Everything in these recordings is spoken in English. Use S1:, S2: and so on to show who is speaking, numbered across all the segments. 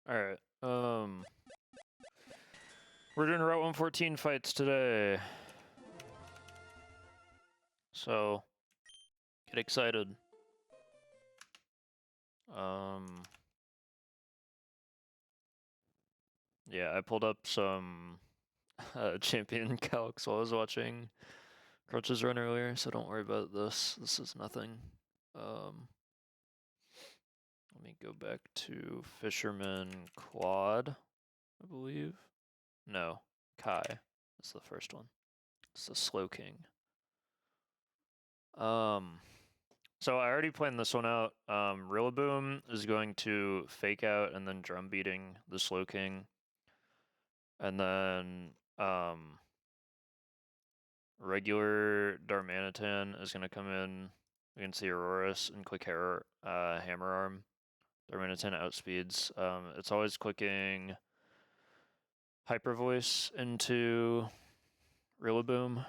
S1: Alright, we're doing Route 114 fights today. So, get excited. Yeah, I pulled up some champion calcs while I was watching Crutch's run earlier, so don't worry about this. This is nothing. Let me go back to Fisherman Quad, I believe. No, Kai is the first one. It's the Slow King. So I already planned this one out. Rillaboom is going to fake out and then drum beating the Slow King. And then regular Darmanitan is going to come in against the Auroras and click Hammer Arm. Darmanitan outspeeds. It's always clicking Hyper Voice into Rillaboom.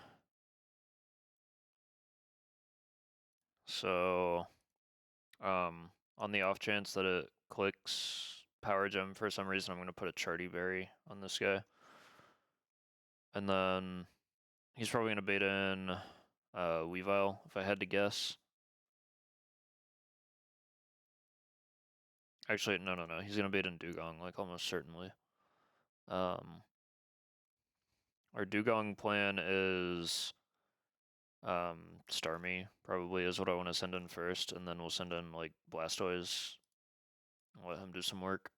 S1: So, on the off chance that it clicks Power Gem for some reason, I'm going to put a Charty Berry on this guy. And then he's probably going to bait in Weavile, if I had to guess. Actually, no. He's going to bait in Dugong, like almost certainly. Our Dugong plan is Starmie, probably is what I want to send in first, and then we'll send in like Blastoise and let him do some work.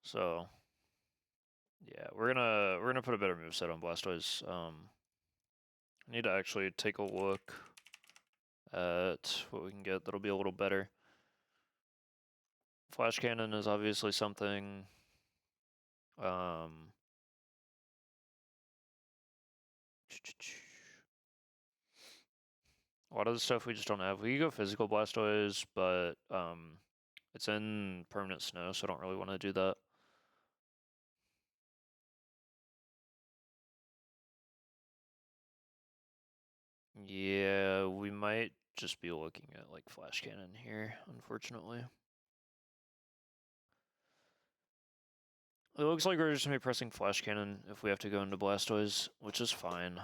S1: So yeah, we're gonna put a better moveset on Blastoise. I need to actually take a look at what we can get that'll be a little better. Flash Cannon is obviously something. A lot of the stuff we just don't have. We can go Physical Blastoise, but it's in permanent snow, so I don't really want to do that. Yeah, we might just be looking at like Flash Cannon here, unfortunately. It looks like we're just gonna be pressing Flash Cannon if we have to go into Blastoise, which is fine.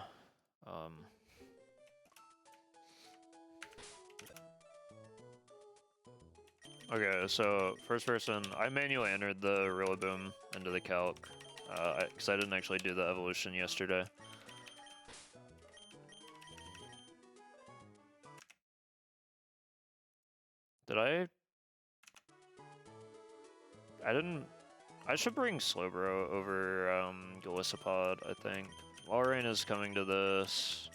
S1: Okay, so first person, I manually entered the Rillaboom into the calc, because I didn't actually do the evolution yesterday. Did I? I didn't. I should bring Slowbro over Golisopod, I think. Walrein is coming to this.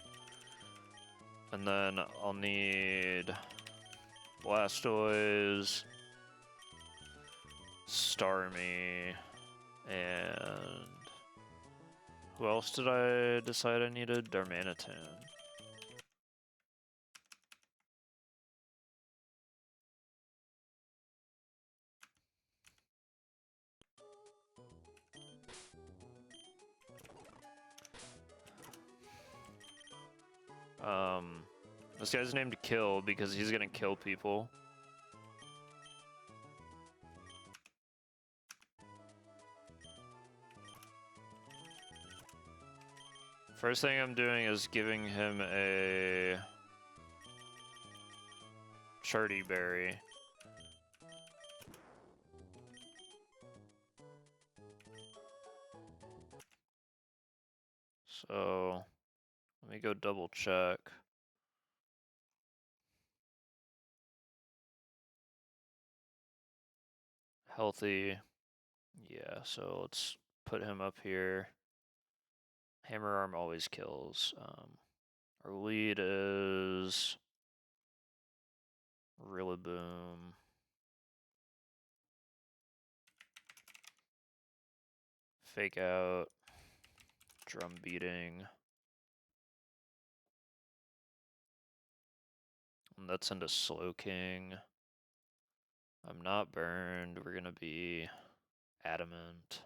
S1: And then I'll need Blastoise, Starmie, and who else did I decide I needed? Darmanitan. This guy's named Kill because he's gonna kill people. First thing I'm doing is giving him a Charty Berry. So, let me go double check. Healthy. Yeah, so let's put him up here. Hammer Arm always kills. Our lead is Rillaboom. Fake out. Drum beating. And that's into Slow King. I'm not burned. We're gonna be adamant.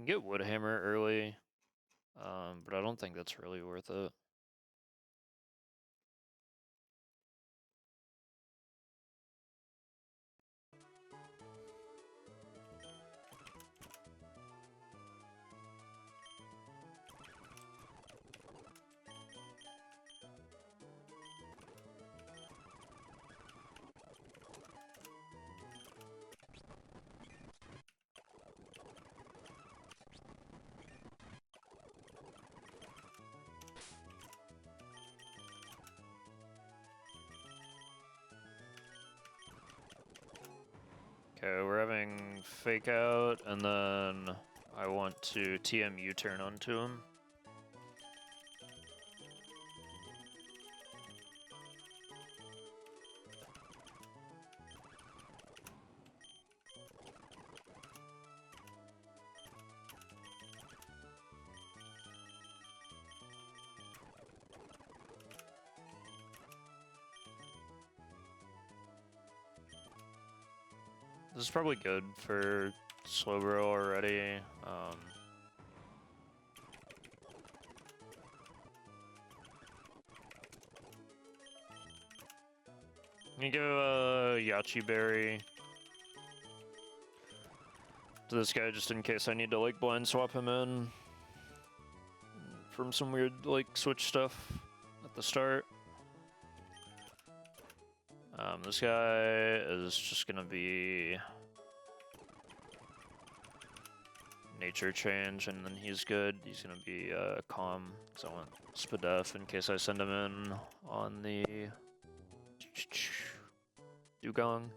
S1: can get Woodhammer early, but I don't think that's really worth it. Okay, we're having Fake Out, and then I want to TM U-turn onto him. This is probably good for Slowbro already. I'm gonna go Yachi Berry to this guy just in case I need to like blind swap him in from some weird like switch stuff at the start. This guy is just gonna be nature change, and then he's good. He's gonna be calm, because I want Spadef in case I send him in on the Dugong.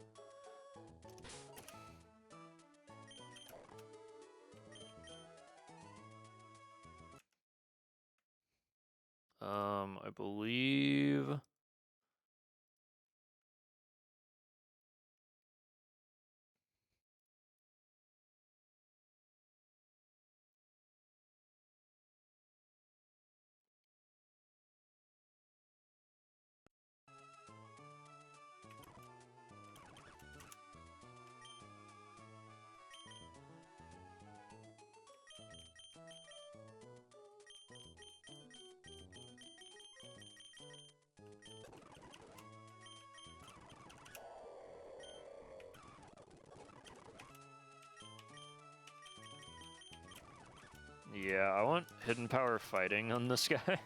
S1: I believe yeah, I want Hidden Power Fighting on this guy.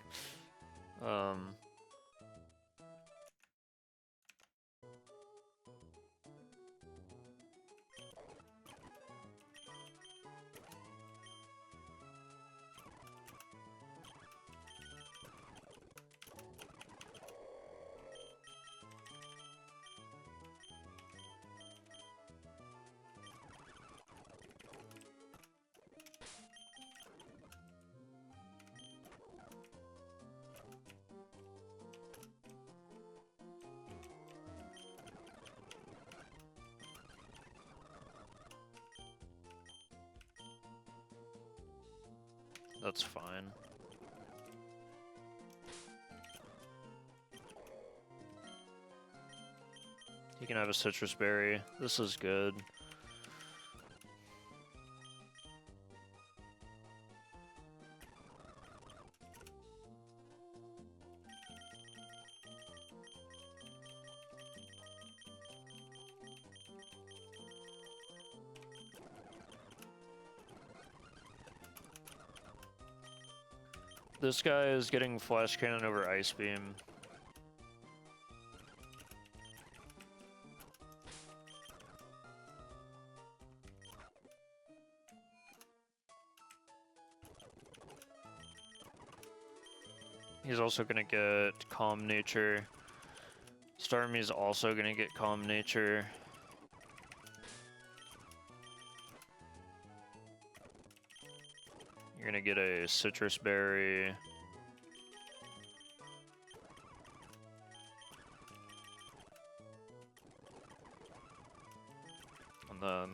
S1: That's fine. He can have a citrus berry. This is good. This guy is getting Flash Cannon over Ice Beam. He's also gonna get Calm Nature. Starmie's also gonna get Calm Nature. You're gonna get a Citrus Berry. And then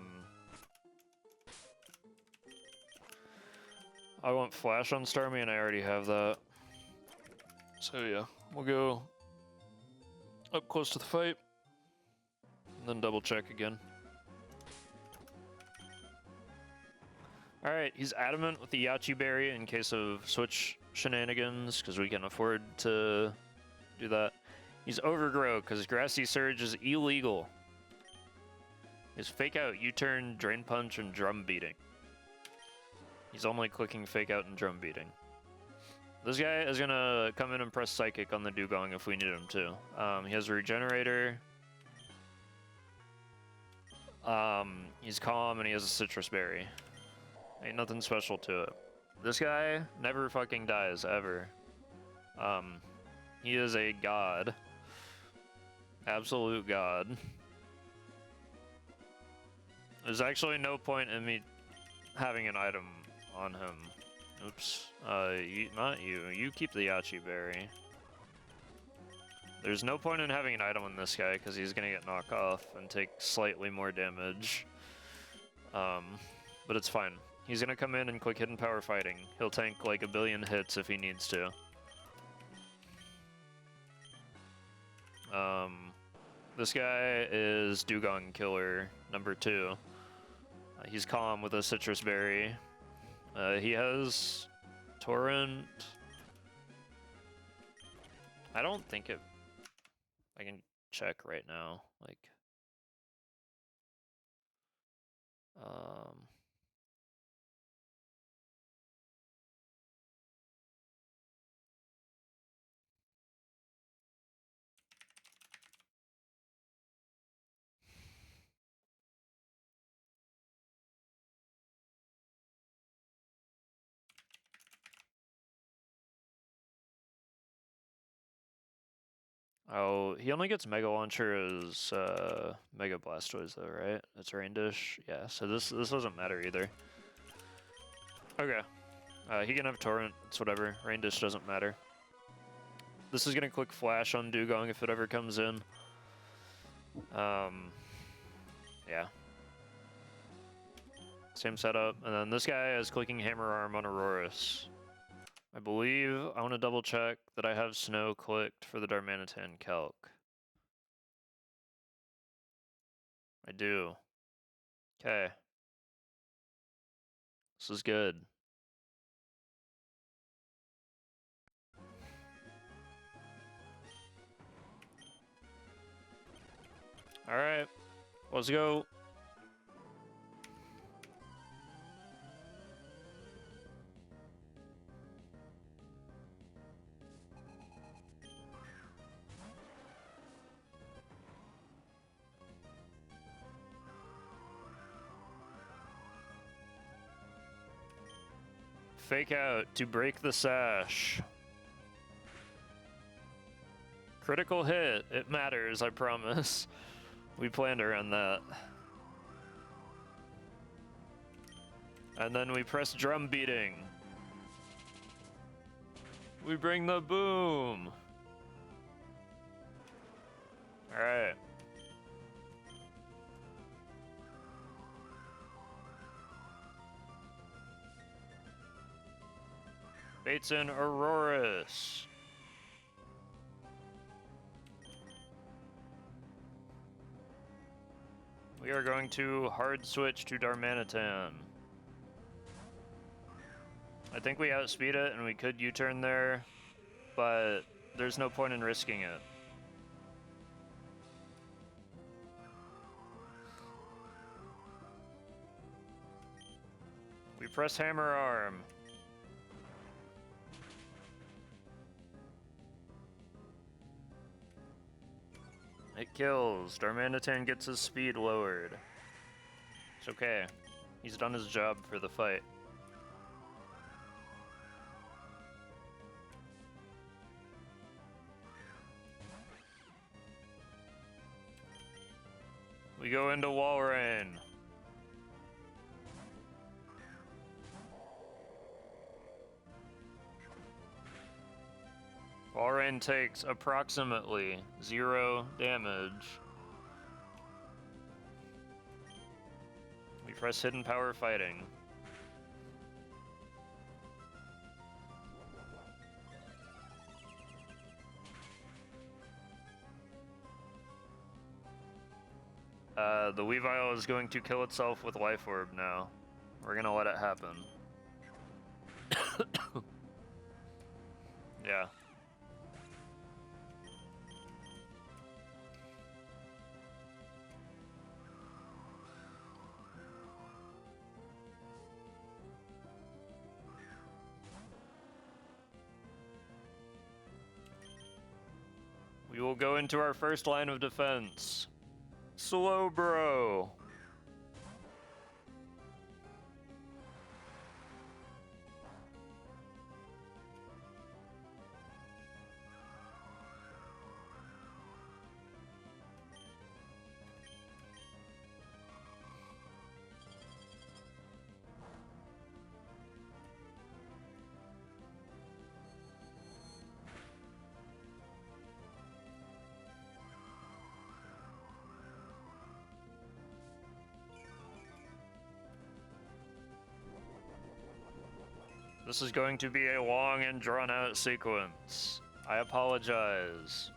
S1: I want Flash on Starmie, and I already have that. So yeah, we'll go up close to the fight, and then double check again. Alright, he's adamant with the Yachi Berry in case of switch shenanigans, because we can afford to do that. He's Overgrow, because Grassy Surge is illegal. He's Fake Out, U-Turn, Drain Punch, and Drum Beating. He's only clicking Fake Out and Drum Beating. This guy is gonna come in and press Psychic on the Dugong if we need him to. He has a Regenerator. He's Calm, and he has a Citrus Berry. Ain't nothing special to it. This guy never fucking dies, ever. He is a god. Absolute god. There's actually no point in me having an item on him. Oops. Not you. You keep the Yachi Berry. There's no point in having an item on this guy, because he's gonna get knocked off and take slightly more damage. But it's fine. He's gonna come in and click Hidden Power Fighting. He'll tank like a billion hits if he needs to. This guy is Dugong Killer number 2. He's Calm with a Citrus Berry. He has Torrent. I don't think it... I can check right now, like... Oh, he only gets Mega Launcher as Mega Blastoise though, right? It's Rain Dish. Yeah, so this doesn't matter either. Okay. He can have Torrent, it's whatever. Rain Dish doesn't matter. This is gonna click Flash on Dugong if it ever comes in. Yeah. Same setup. And then this guy is clicking Hammer Arm on Aurorus. I believe, I want to double check that I have Snow clicked for the Darmanitan Calc. I do. Okay. This is good. Alright, let's go. Fake Out to break the sash. Critical hit. It matters, I promise. We planned around that. And then we press Drum Beating. We bring the boom. Alright. Bateson Aurorus. We are going to hard switch to Darmanitan. I think we outspeed it and we could U-turn there, but there's no point in risking it. We press Hammer Arm. It kills. Darmanitan gets his speed lowered. It's okay. He's done his job for the fight. We go into Walrein. Walrein takes approximately 0 damage. We press Hidden Power Fighting. The Weavile is going to kill itself with Life Orb now. We're gonna let it happen. Yeah. We will go into our first line of defense. Slow bro. This is going to be a long and drawn-out sequence. I apologize.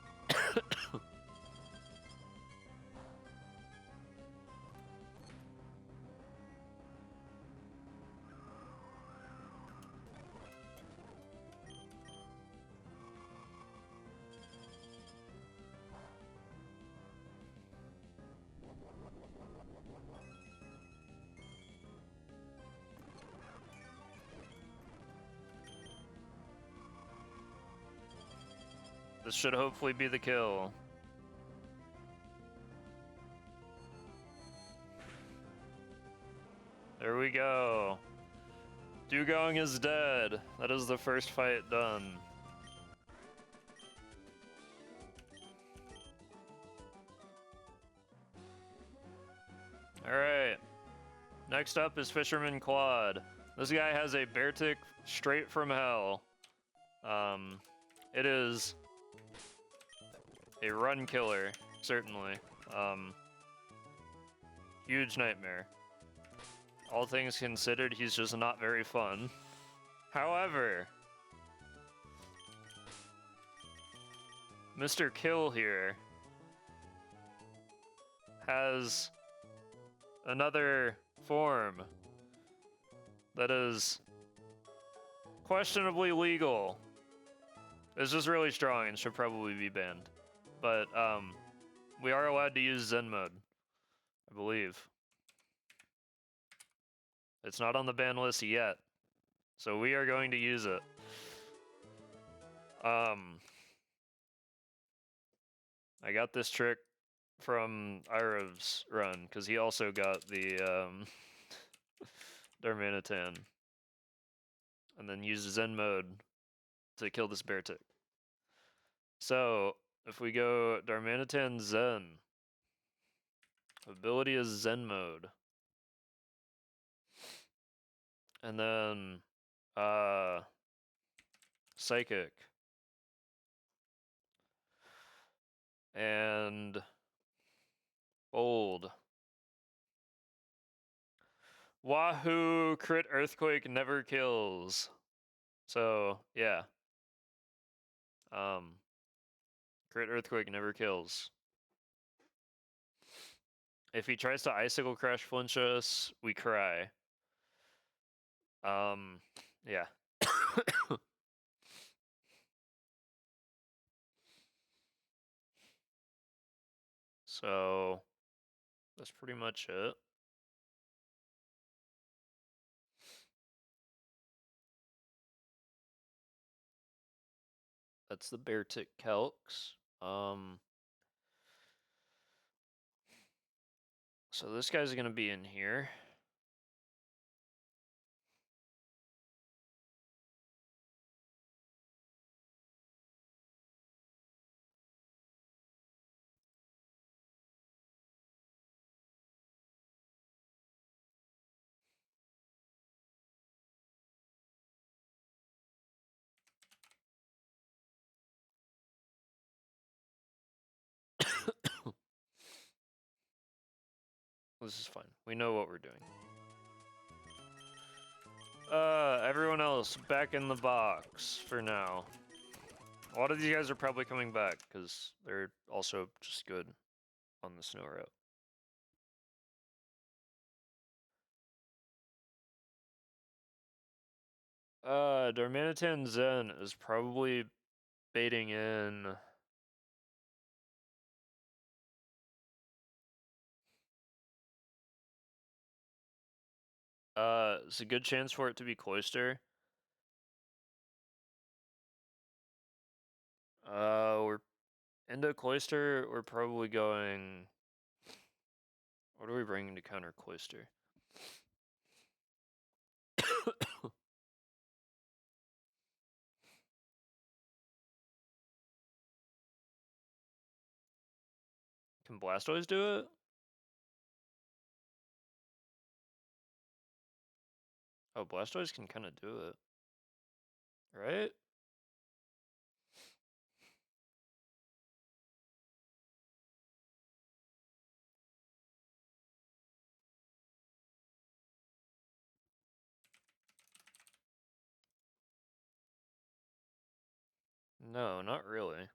S1: This should hopefully be the kill. There we go. Dugong is dead. That is the first fight done. Alright. Next up is Fisherman Claude. This guy has a bear tick straight from hell. It is a run killer, certainly. Huge nightmare. All things considered, he's just not very fun. However, Mr. Kill here has another form that is questionably legal. It's just really strong and should probably be banned. But we are allowed to use Zen mode, I believe. It's not on the ban list yet, so we are going to use it. I got this trick from Irov's run, because he also got the Darmanitan, and then used Zen mode to kill this bear tick. So, if we go Darmanitan Zen, ability is Zen mode. And then, Psychic. And Bold. Wahoo! Crit Earthquake never kills. So, yeah. Crit Earthquake never kills. If he tries to Icicle Crash flinch us, we cry. Yeah. So, that's pretty much it. That's the bear tick calcs. So this guy's gonna be in here. This is fine. We know what we're doing. Everyone else back in the box for now. A lot of these guys are probably coming back because they're also just good on the snow route. Darmanitan Zen is probably baiting in. It's a good chance for it to be Cloister. We're into Cloister. We're probably going. What are we bringing to counter Cloister? Can Blastoise do it? Oh, Blastoise can kind of do it. Right? No, not really.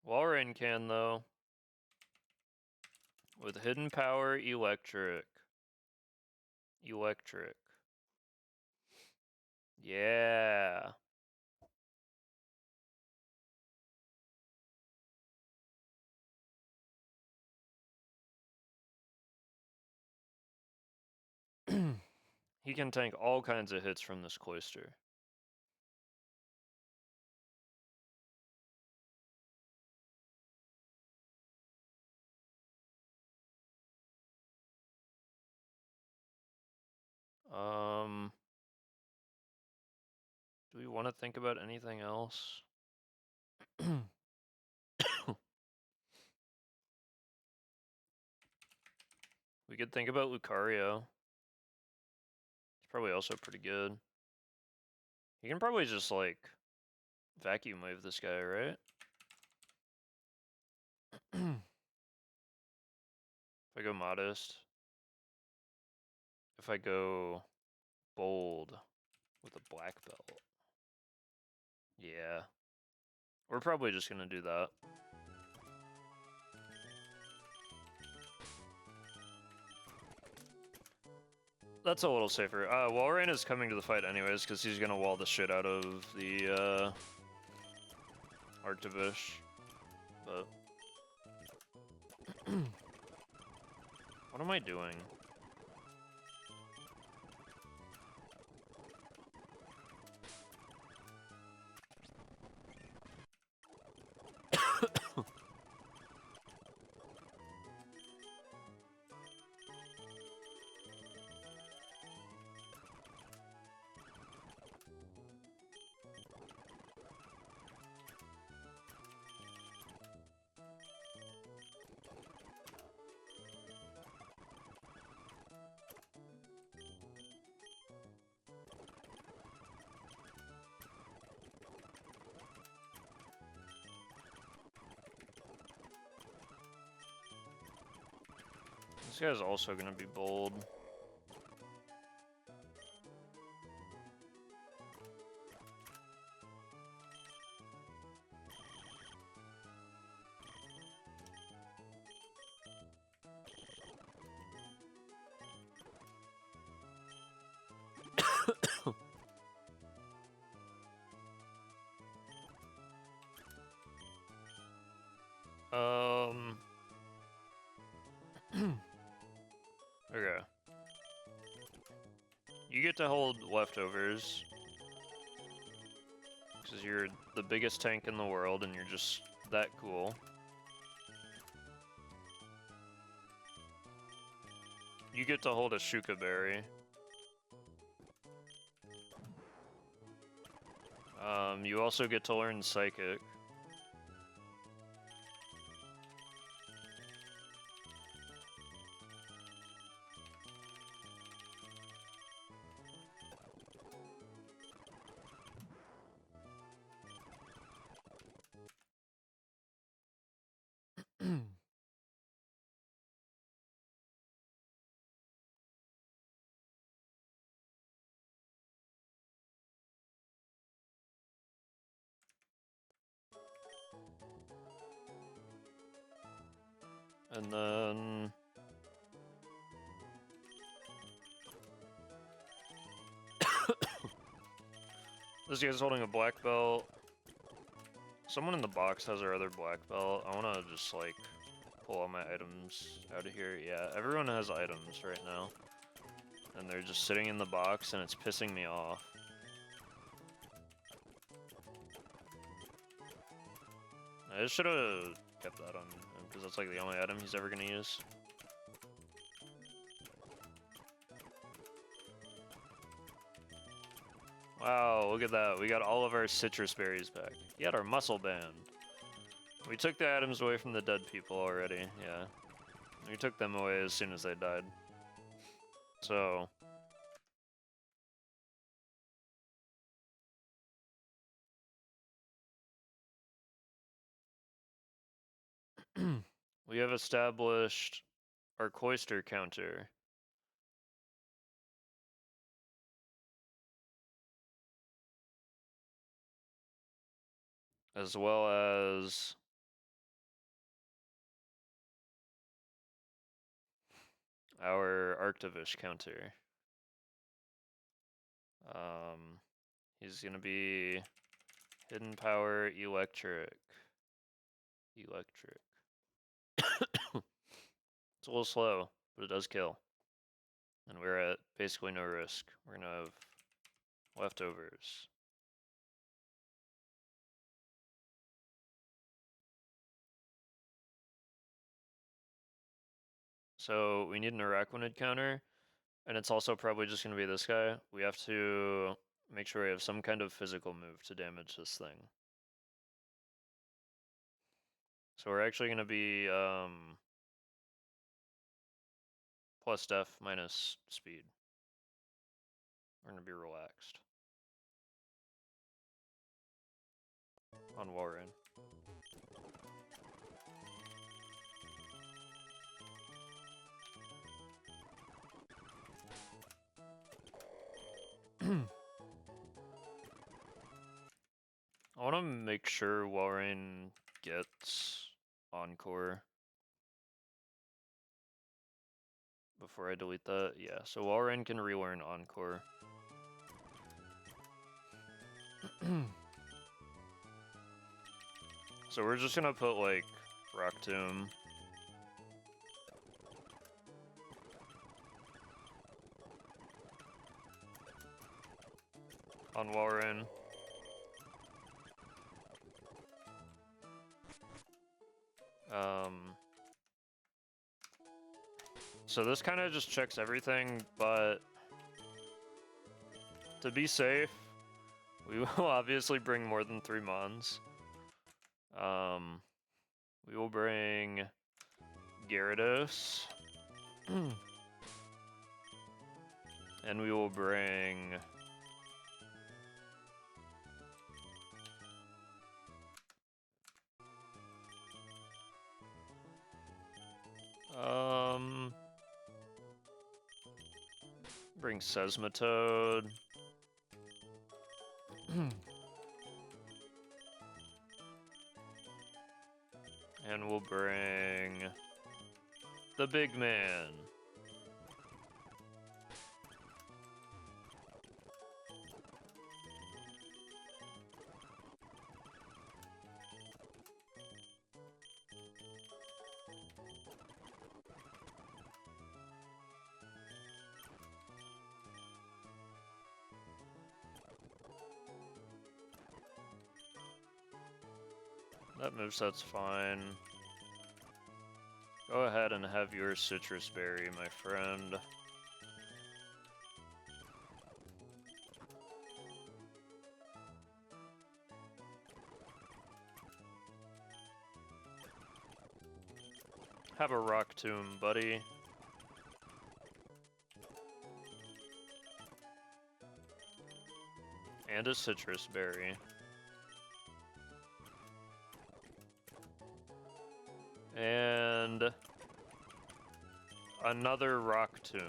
S1: Walrein can though. With hidden power, electric. Electric. Yeah. He can tank all kinds of hits from this Cloister. Do we want to think about anything else? We could think about Lucario. It's probably also pretty good. You can probably just, like, vacuum wave this guy, right? If I go modest. If I go bold with a black belt. Yeah. We're probably just gonna do that. That's a little safer. Walrein is coming to the fight anyways, because he's gonna wall the shit out of the, Arctivish. But... what am I doing? This guy's also gonna be bold. Okay. You get to hold leftovers. Because you're the biggest tank in the world and you're just that cool. You get to hold a Shuka Berry. You also get to learn Psychic. And then this guy's holding a black belt. Someone in the box has our other black belt. I wanna just like pull all my items out of here. Yeah, everyone has items right now. And they're just sitting in the box and it's pissing me off. I just should've kept that on him because that's like the only item he's ever gonna use. Wow, look at that. We got all of our citrus berries back. He had our muscle band. We took the items away from the dead people already, yeah. We took them away as soon as they died. So... we have established our cloister counter. As well as... our Arctivish counter. He's gonna be hidden power electric. Electric. It's a little slow, but it does kill. And we're at basically no risk. We're gonna have leftovers. So we need an Araquanid counter, and it's also probably just gonna be this guy. We have to make sure we have some kind of physical move to damage this thing. So we're actually gonna be plus def minus speed. We're gonna be relaxed. On Walrein. I want to make sure Walrein gets Encore before I delete that. Yeah, so Walrein can relearn Encore. So we're just gonna put like Rock Tomb. On Walrein. So this kind of just checks everything, but to be safe, we will obviously bring more than 3 Mons. We will bring Gyarados. And we will bring... bring Seismitoad. And we'll bring the big man. That moveset's fine. Go ahead and have your citrus berry, my friend. Have a Rock Tomb, buddy. And a citrus berry. And another Rock Tomb.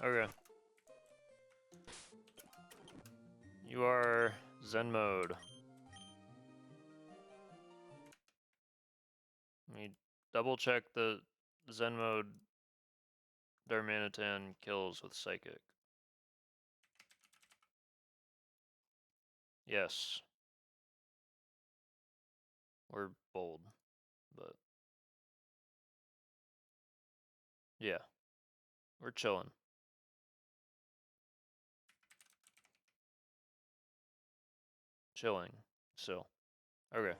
S1: Okay. You are Zen mode. Let me double check the Zen mode Darmanitan kills with Psychic. Yes. We're bold, but yeah. We're chilling. Chilling. Still. Okay.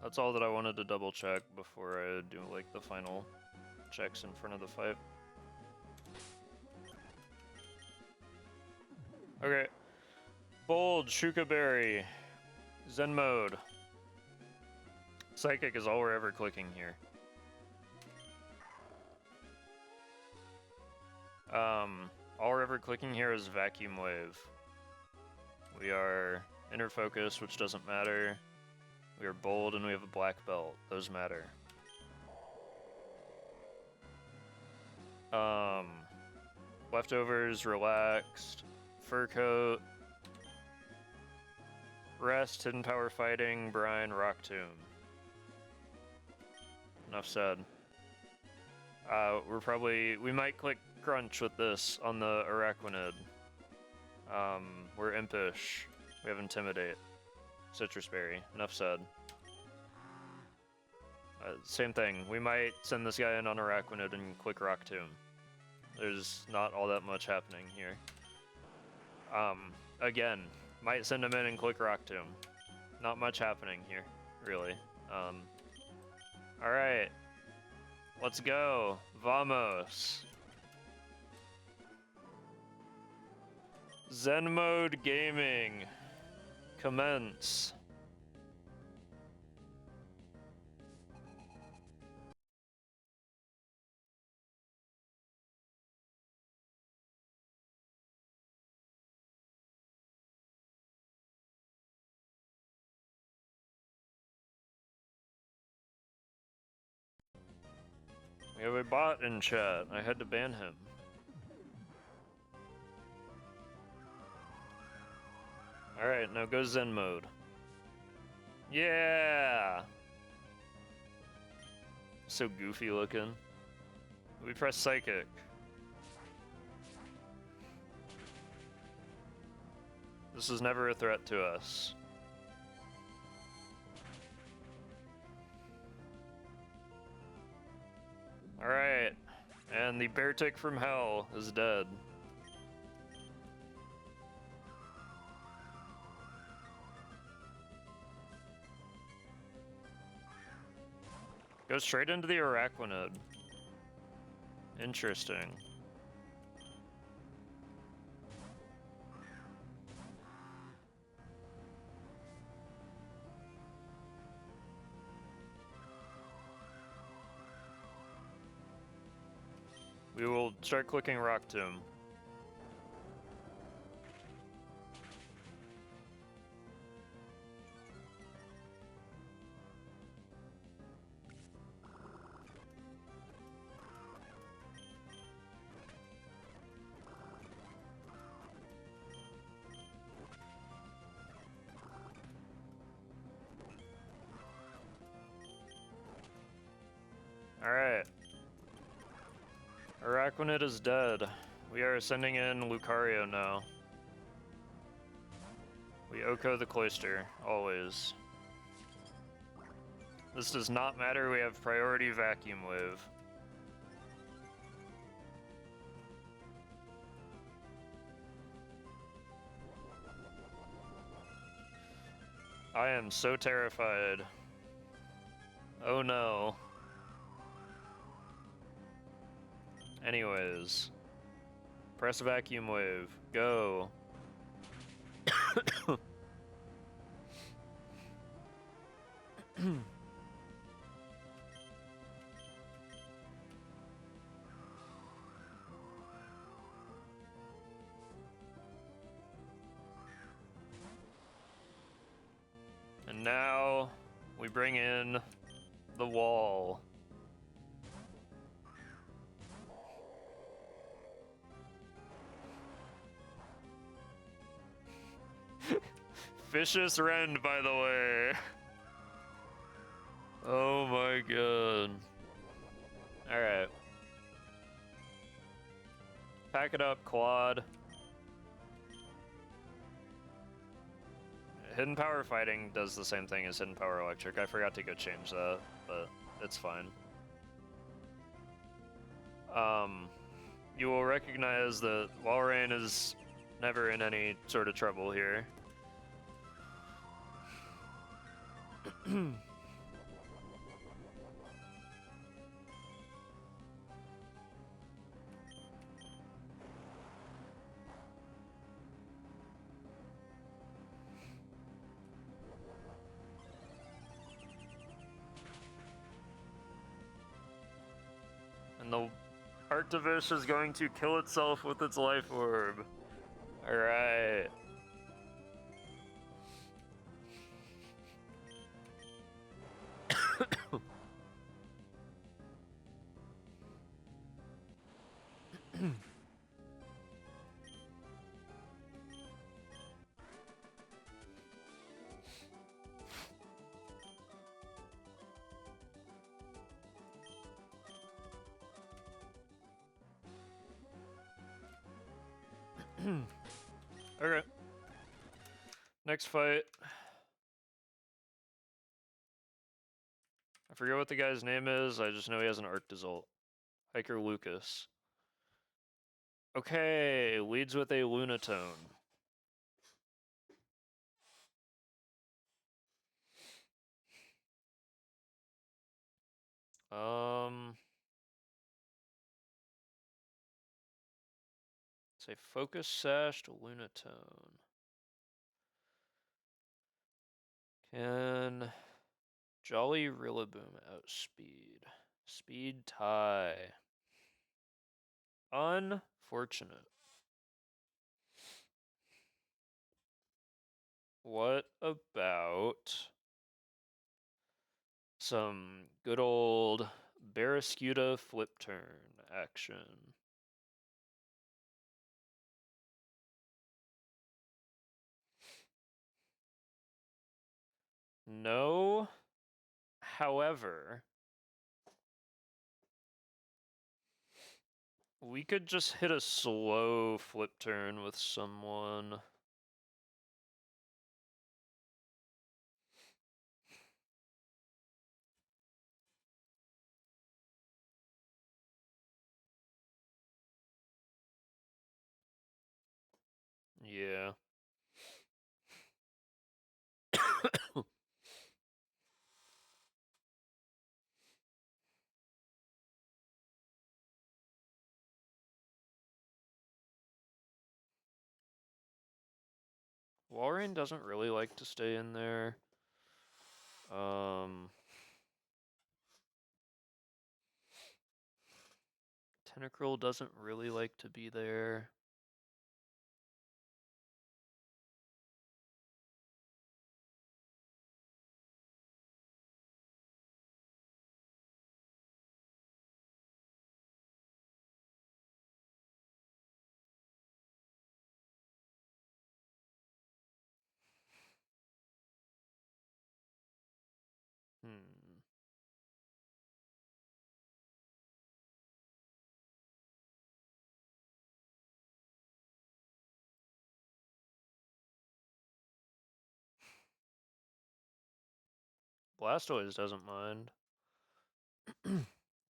S1: That's all that I wanted to double check before I do like the final checks in front of the fight. Okay. Bold, Shuka Berry, Zen mode. Psychic is all we're ever clicking here. All we're ever clicking here is Vacuum Wave. We are Inner Focus, which doesn't matter. We are bold and we have a black belt. Those matter. Leftovers, Relaxed, Fur Coat, Rest, Hidden Power Fighting, Brine, Rock Tomb. Enough said. We might click Crunch with this on the Araquanid. We're Impish. We have Intimidate. Citrus Berry. Enough said. Same thing. We might send this guy in on Araquanid and click Rock Tomb. There's not all that much happening here. Again, might send him in and click Rock Tomb. Not much happening here, really. Alright. Let's go. Vamos. Zen Mode Gaming. Commence. We have a bot in chat. I had to ban him. Alright, now go Zen mode. Yeah! So goofy looking. We press Psychic. This is never a threat to us. Alright. And the bear tick from hell is dead. Go straight into the Araquanid. Interesting. We will start clicking Rock Tomb. Alright. Araquanid is dead. We are sending in Lucario now. We Oko the Cloister, always. This does not matter, we have priority Vacuum Wave. I am so terrified. Oh no. Anyways. Press Vacuum Wave. Go. And now we bring in the wall. Vicious Rend, by the way. Oh my god. Alright. Pack it up, quad. Hidden Power Fighting does the same thing as Hidden Power Electric. I forgot to go change that, but it's fine. You will recognize that Walrein is never in any sort of trouble here. And the Arctivish is going to kill itself with its life orb. Alright. Okay. Next fight. I forget what the guy's name is, I just know he has an Arctizult. Hiker Lucas. Okay, leads with a Lunatone. It's a Focus Sashed Lunatone. Can Jolly Rillaboom outspeed? Speed tie. Unfortunate. What about some good old Barraskewda flip turn action? No. However, we could just hit a slow flip turn with someone. Yeah. Walrein doesn't really like to stay in there. Tentacruel doesn't really like to be there. Blastoise doesn't mind.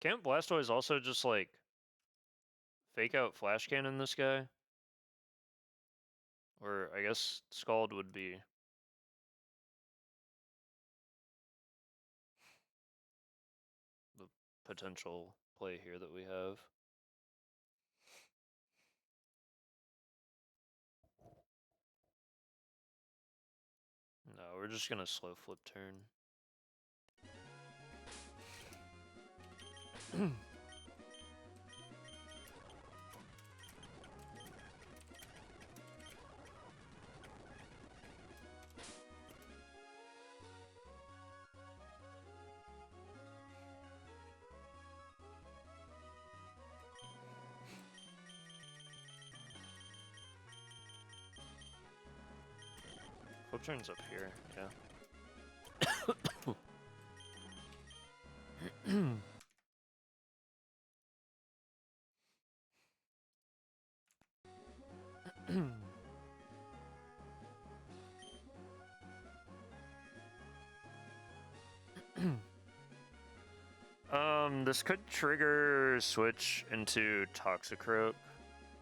S1: Can't Blastoise also just, like, fake out Flash Cannon this guy? Or, I guess, Scald would be... the potential play here that we have. No, we're just gonna slow flip turn. Flip train's up here, yeah. This could trigger switch into Toxicroak,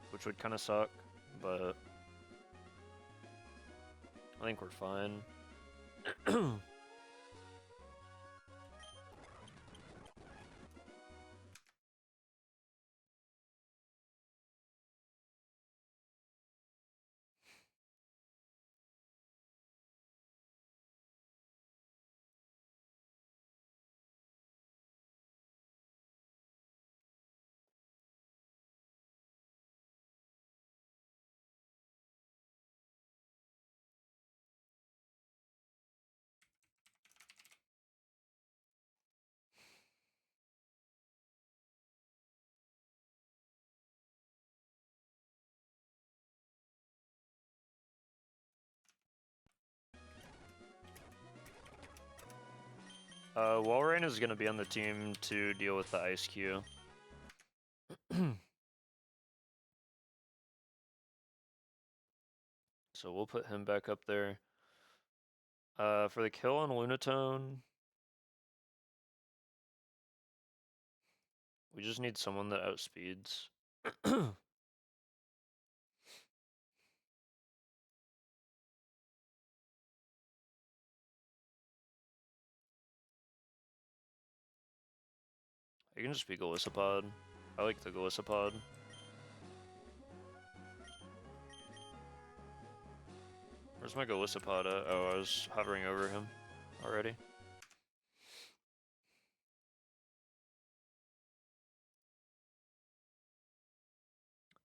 S1: which would kind of suck, but I think we're fine. Walrein is going to be on the team to deal with the Ice Q. So we'll put him back up there. For the kill on Lunatone, we just need someone that outspeeds. It can just be Golisopod. I like the Golisopod. Where's my Golisopod at? Oh, I was hovering over him already.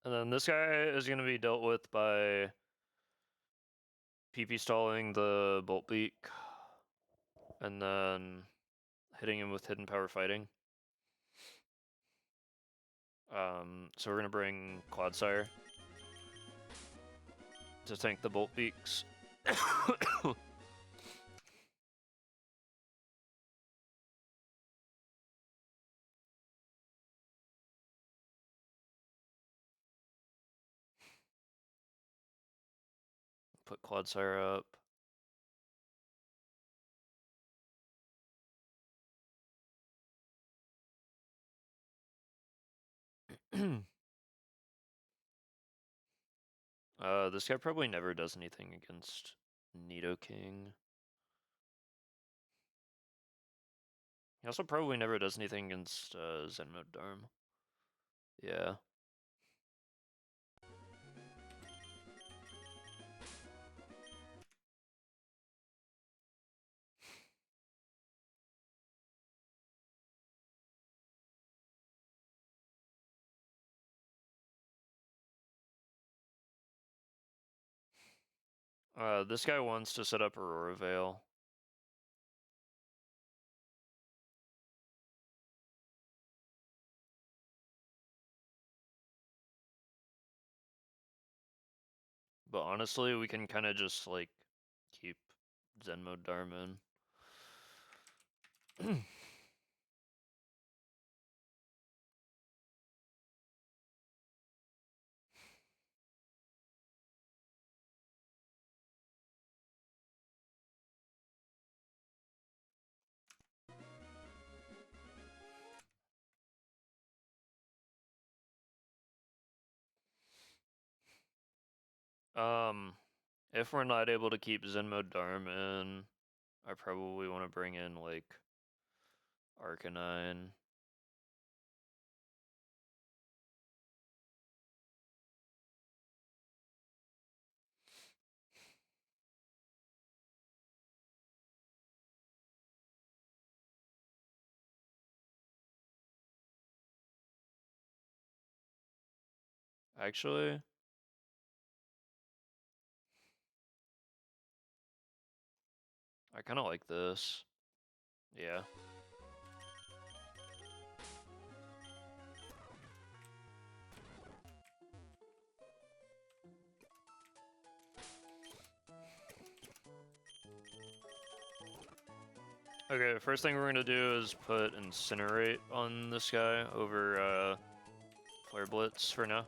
S1: And then this guy is going to be dealt with by PP stalling the Bolt Beak, and then hitting him with Hidden Power Fighting. So we're going to bring Clodsire to tank the Bolt Beaks. Put Clodsire up. This guy probably never does anything against Nidoking. He also probably never does anything against Zenmodarm. Yeah. This guy wants to set up Aurora Veil. But honestly, we can kind of just, like, keep Zenmodarm in. If we're not able to keep Zenmodarm in, I probably want to bring in, like, Arcanine. Actually, I kind of like this. Yeah. Okay, first thing we're gonna do is put Incinerate on this guy over Flare Blitz for now.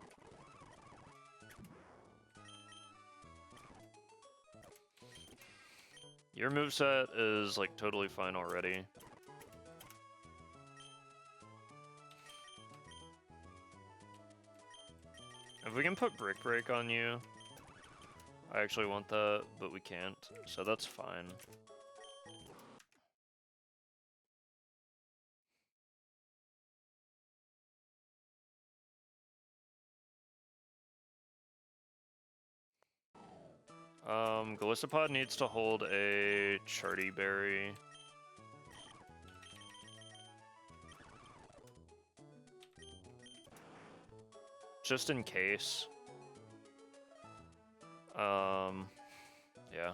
S1: Your moveset is like totally fine already. If we can put Brick Break on you, I actually want that, but we can't, so that's fine. Gallisopod needs to hold a Charty Berry. Just in case. Yeah.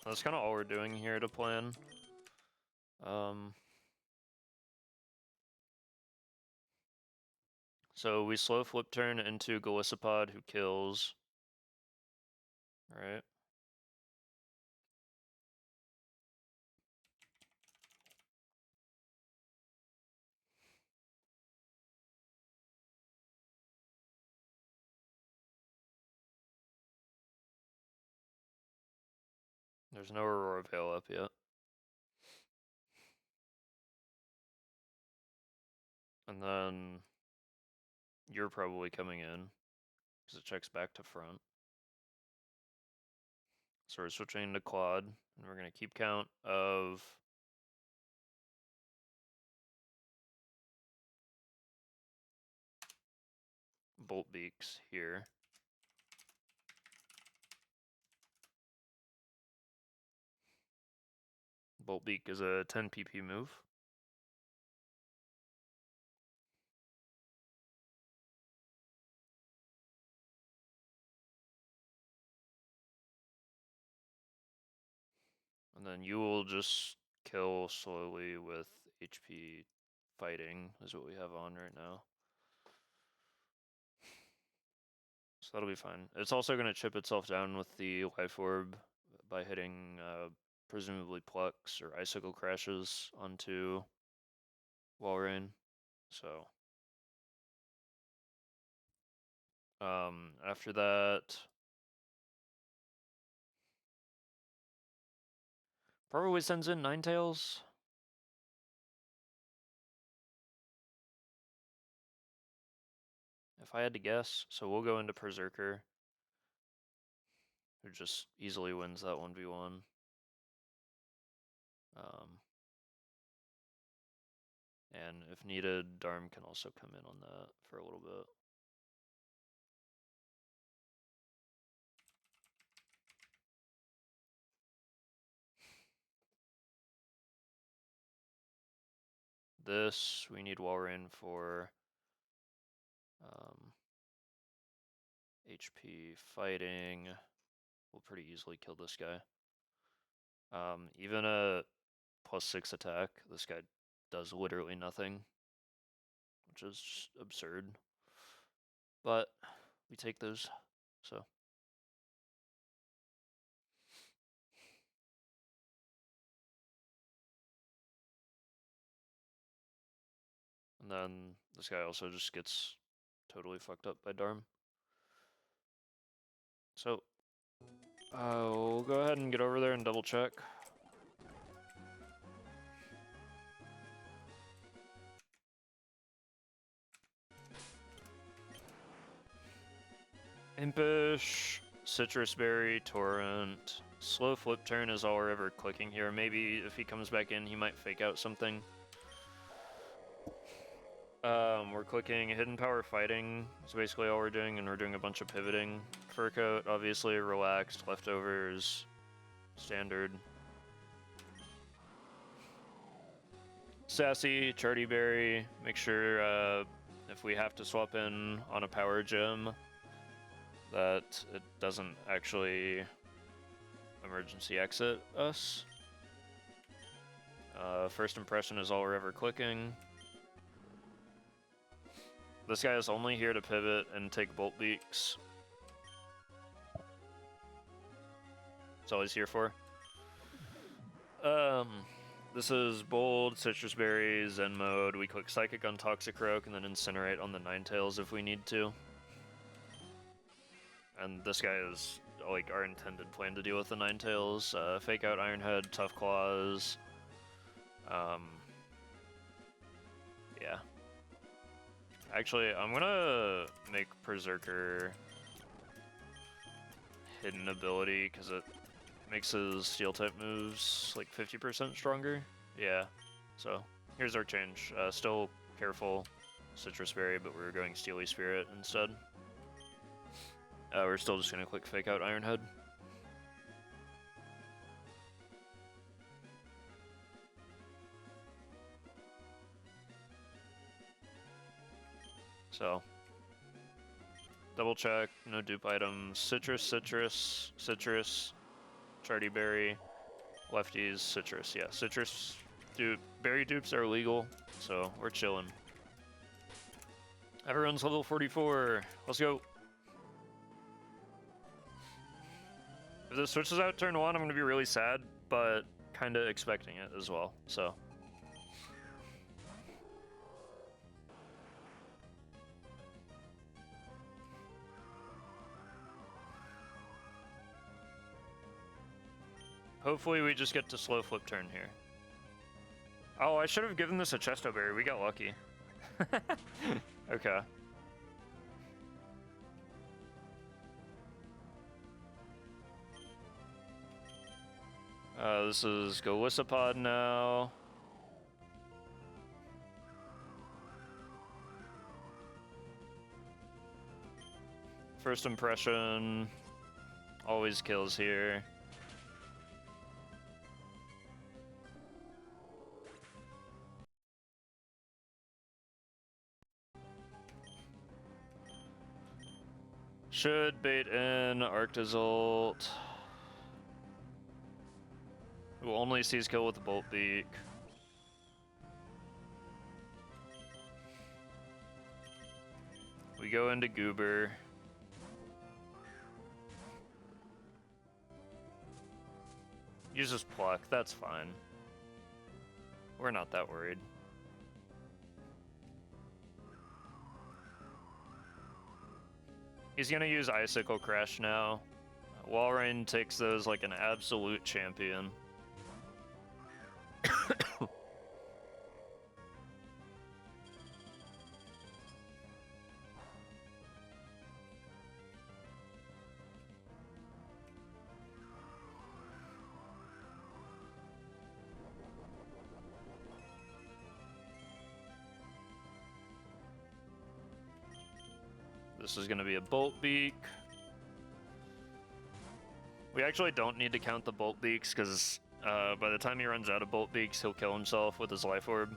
S1: That's kind of all we're doing here to plan. So we slow flip turn into Gallisopod who kills. Right. There's no Aurora Veil up yet. And then you're probably coming in because it checks back to front. So we're switching to Claude, and we're going to keep count of Bolt Beaks here. Bolt Beak is a 10 PP move. And then you will just kill slowly with HP fighting, is what we have on right now. So that'll be fine. It's also going to chip itself down with the Life Orb by hitting presumably Plux or Icicle Crashes onto Walrein. So after that, probably sends in Ninetales. If I had to guess. So we'll go into Berserker, who just easily wins that 1v1. And if needed, Darm can also come in on that for a little bit. This, we need Walrein for HP fighting. We'll pretty easily kill this guy. Even a +6 attack, this guy does literally nothing, which is just absurd. But we take those, so. And then this guy also just gets totally fucked up by Darm. So, we'll go ahead and get over there and double check. Impish, Citrus Berry, Torrent. Slow flip turn is all we're ever clicking here. Maybe if he comes back in, he might fake out something. We're clicking Hidden Power Fighting. That's basically all we're doing, and we're doing a bunch of pivoting. Fur Coat, obviously, relaxed. Leftovers, standard. Sassy, Charty Berry. Make sure if we have to swap in on a power gem, that it doesn't actually emergency exit us. First impression is all we're ever clicking. This guy is only here to pivot and take bolt beaks. That's all he's here for. This is bold, citrus berries, Zen mode. We click Psychic on Toxicroak and then Incinerate on the Ninetales if we need to. And this guy is like our intended plan to deal with the Ninetales. Fake out Ironhead, Tough Claws. Yeah. Actually, I'm gonna make Berserker hidden ability because it makes his steel type moves like 50% stronger. Yeah, so here's our change. Still careful Citrus Berry, but we're going Steely Spirit instead. We're still just gonna click Fake out Ironhead. So, double check, no dupe items. Citrus, citrus, citrus, Charty Berry, lefties, citrus. Yeah, citrus dupe. Berry dupes are illegal, so we're chilling. Everyone's level 44. Let's go. If this switches out turn 1, I'm gonna be really sad, but kinda expecting it as well, so. Hopefully we just get to slow flip turn here. Oh, I should have given this a Chesto Berry. We got lucky. Okay. This is Golisopod now. First impression always kills here. Should bait in Arctozolt. Who only sees kill with the Bolt Beak. We go into Goober. Uses Pluck, that's fine. We're not that worried. He's gonna use Icicle Crash now. Walrein takes those like an absolute champion. This is gonna be a Bolt Beak. We actually don't need to count the Bolt Beaks because by the time he runs out of Bolt Beaks, he'll kill himself with his Life Orb.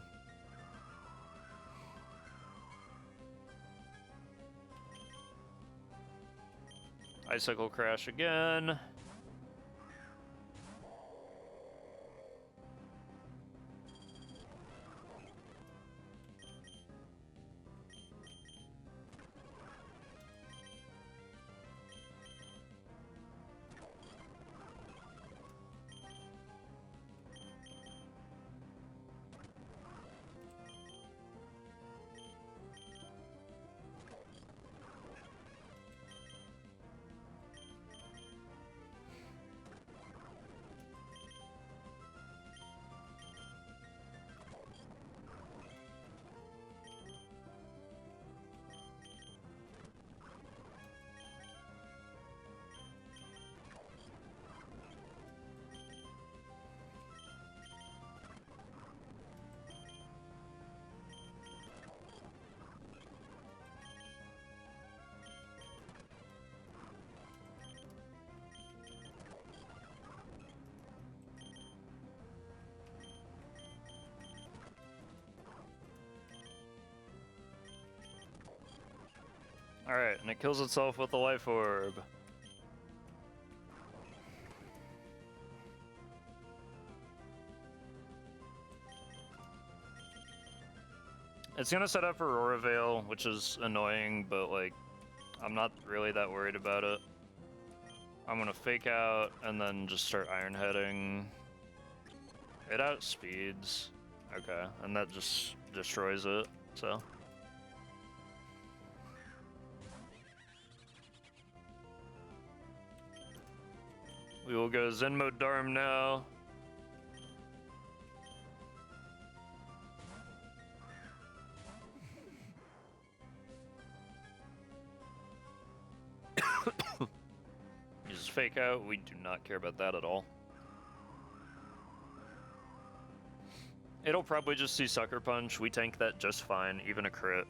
S1: Icicle Crash again. Alright, and it kills itself with the life orb. It's gonna set up Aurora Veil, which is annoying, but like, I'm not really that worried about it. I'm gonna fake out and then just start Iron Heading. It outspeeds. Okay, and that just destroys it, so. We will go Zen Mode Dharm now. Use fake out, we do not care about that at all. It'll probably just see Sucker Punch, we tank that just fine, even a crit.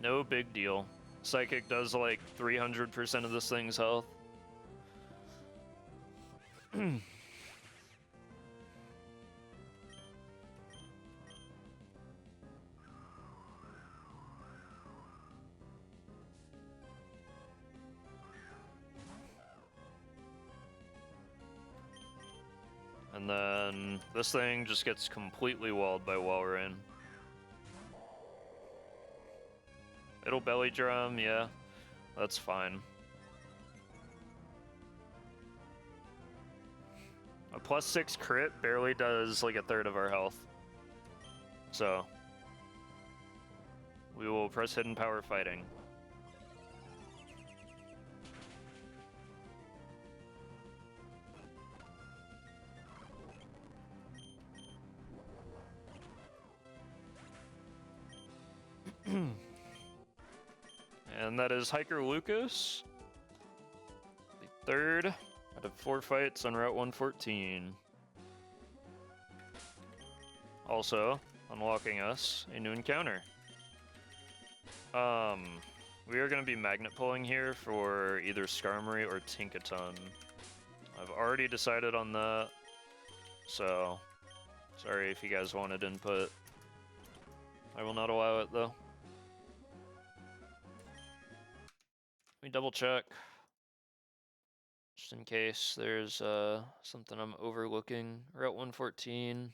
S1: No big deal. Psychic does like 300% of this thing's health. And then this thing just gets completely walled by Walrein. It'll belly drum, yeah, that's fine. A +6 crit barely does like a third of our health. So, we will press Hidden Power Fighting. And that is Hiker Lucas, the third out of 4 fights on Route 114. Also, unlocking us a new encounter. We are going to be magnet pulling here for either Skarmory or Tinkaton. I've already decided on that, so sorry if you guys wanted input. I will not allow it though. Let me double check, just in case there's something I'm overlooking. Route 114.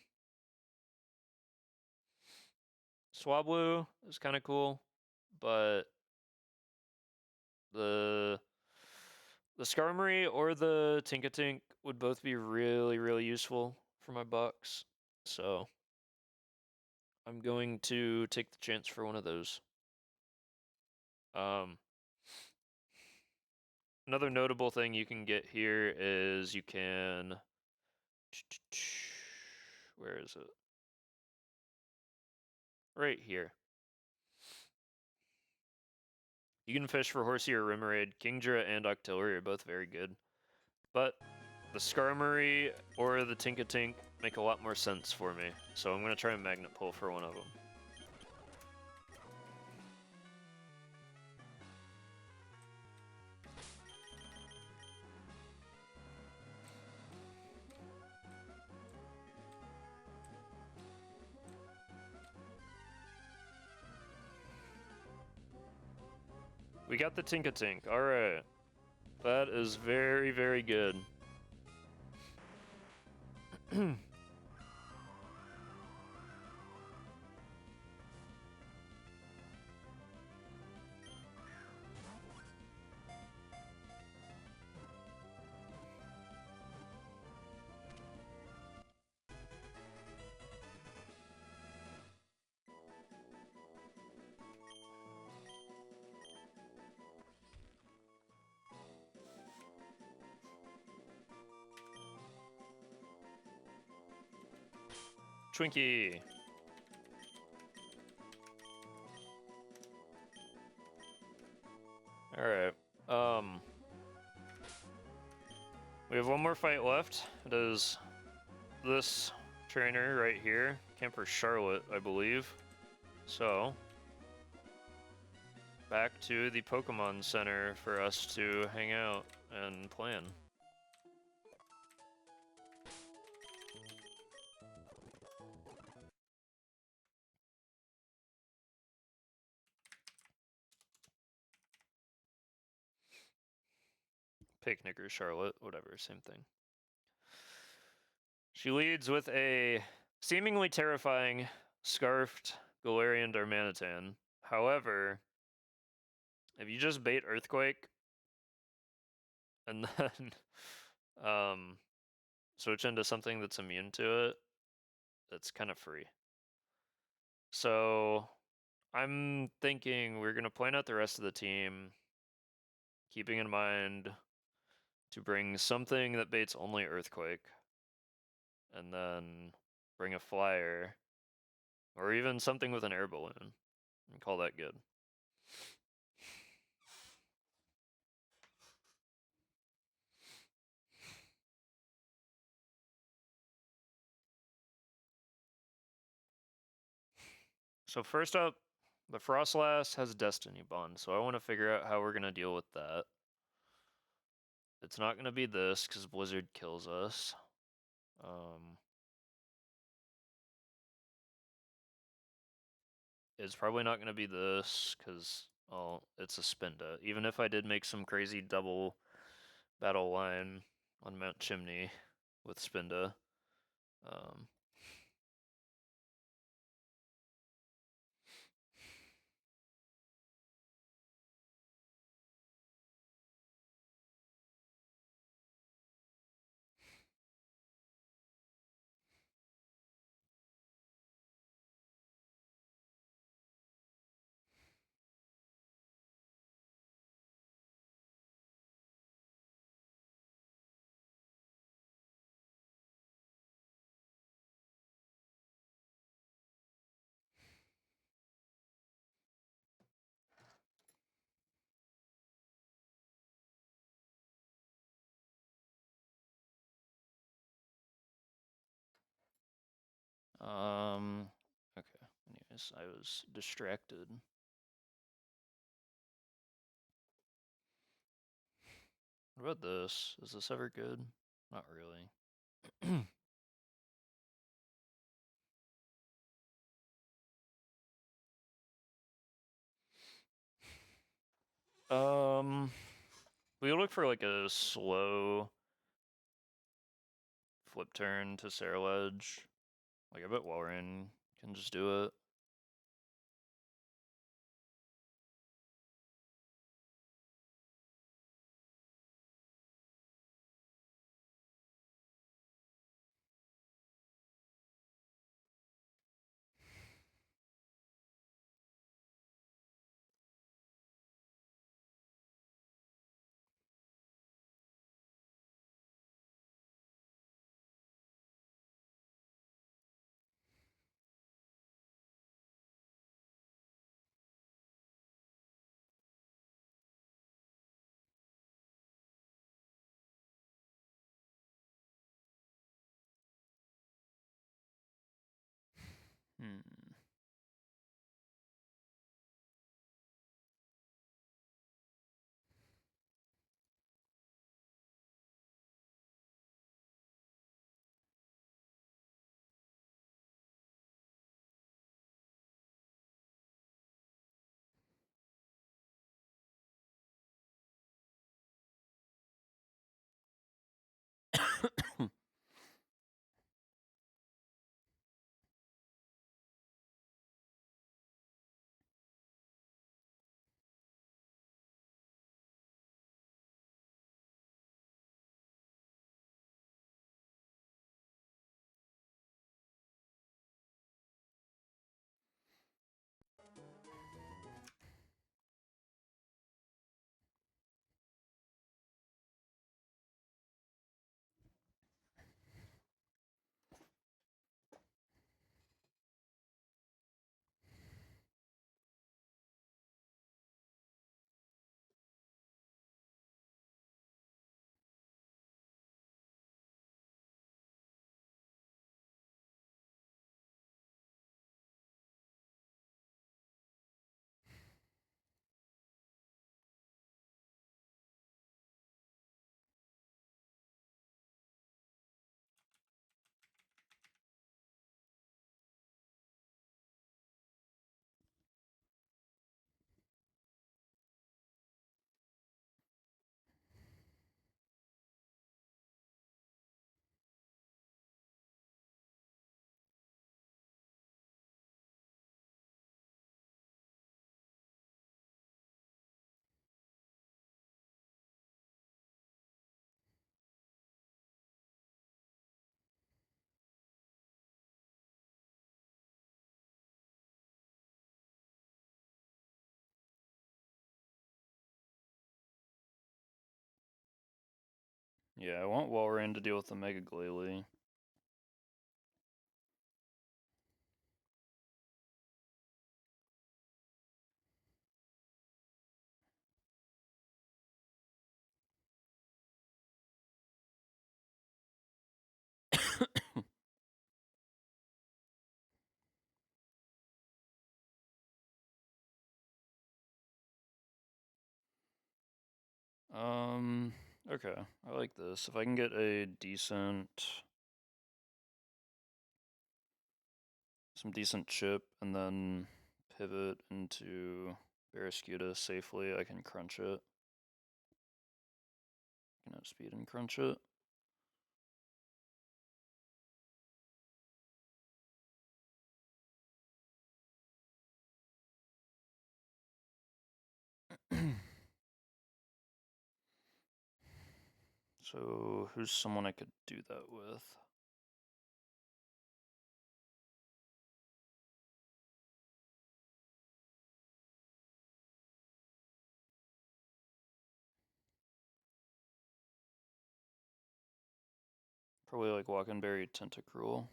S1: Swablu is kind of cool, but the Skarmory or the Tinkatink would both be really, really useful for my box. So I'm going to take the chance for one of those. Another notable thing you can get here is you can... Where is it? Right here. You can fish for Horsey or Remoraid. Kingdra and Octillery are both very good. But the Skarmory or the Tinkatink make a lot more sense for me. So I'm going to try and magnet pull for one of them. We got the Tinkatink. Alright. That is very, very good. Twinkie. Alright. We have one more fight left. It is this trainer right here. Camper Charlotte, I believe. So, back to the Pokemon Center for us to hang out and plan. Picnic or Charlotte, whatever, same thing. She leads with a seemingly terrifying scarfed Galarian Darmanitan. However, if you just bait Earthquake and then switch into something that's immune to it, that's kind of free. So I'm thinking we're gonna plan out the rest of the team, keeping in mind to bring something that baits only Earthquake, and then bring a flyer, or even something with an air balloon, and call that good. So first up, the Frostlass has Destiny Bond, so I want to figure out how we're going to deal with that. It's not going to be this, because Blizzard kills us. It's probably not going to be this, because, well, it's a Spinda. Even if I did make some crazy double battle line on Mount Chimney with Spinda. Okay. Anyways, I was distracted. What about this? Is this ever good? Not really. We look for like a slow flip turn to Sarah-Ledge. Like I bet Walrein can just do it. Hmm. Yeah, I want Walrein to deal with the Mega Glalie. Okay, I like this. If I can get a some decent chip and then pivot into Barraskewda safely, I can crunch it. I can outspeed and crunch it. So, who's someone I could do that with? Probably like Walkenberry Tentacruel.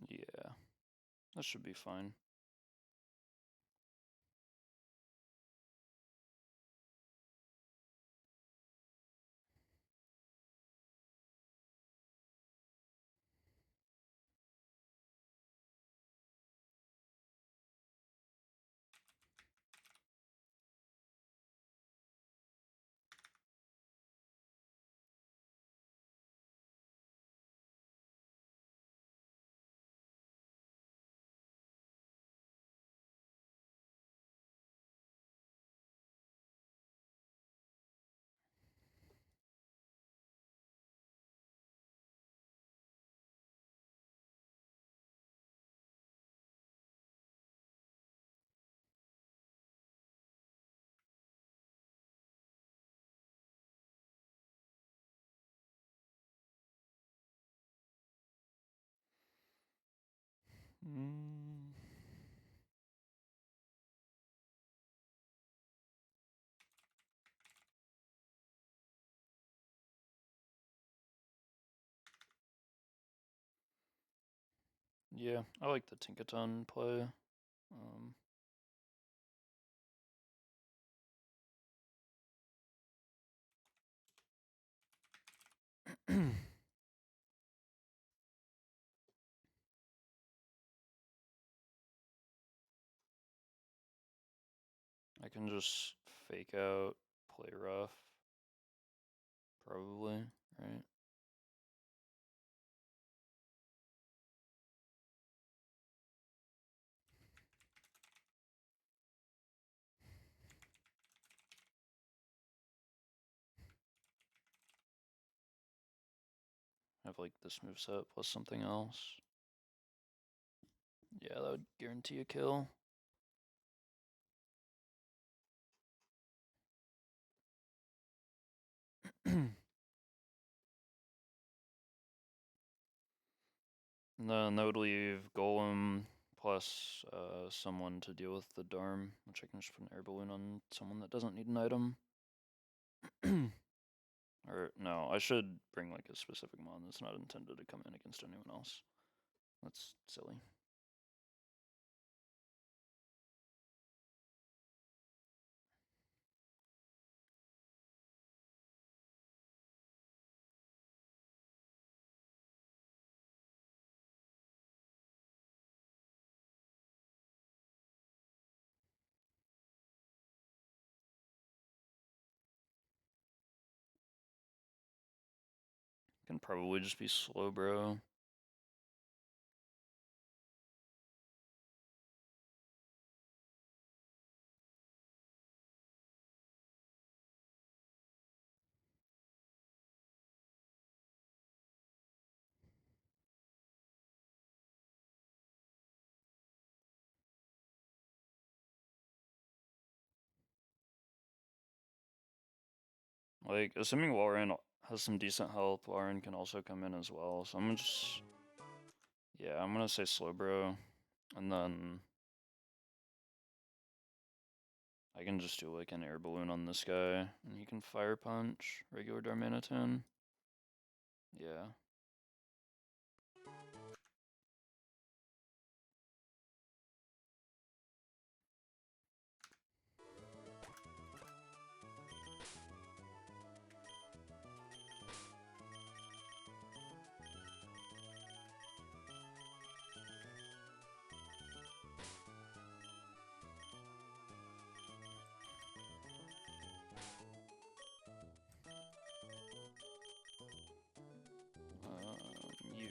S1: Yeah, that should be fine. Mm. Yeah, I like the Tinkaton play. Um, I can just fake out, play rough, probably, right? Have like this moveset plus something else. Yeah, that would guarantee a kill. And then that would leave Golem plus someone to deal with the Darm, which I can just put an air balloon on someone that doesn't need an item. Or, no, I should bring like a specific mon that's not intended to come in against anyone else. That's silly. Can probably just be slow, bro. Like, assuming Warren has some decent health, Warren can also come in as well. So I'm gonna just... Yeah, I'm gonna say Slowbro. And then... I can just do like an air balloon on this guy. And he can fire punch regular Darmanitan. Yeah. You.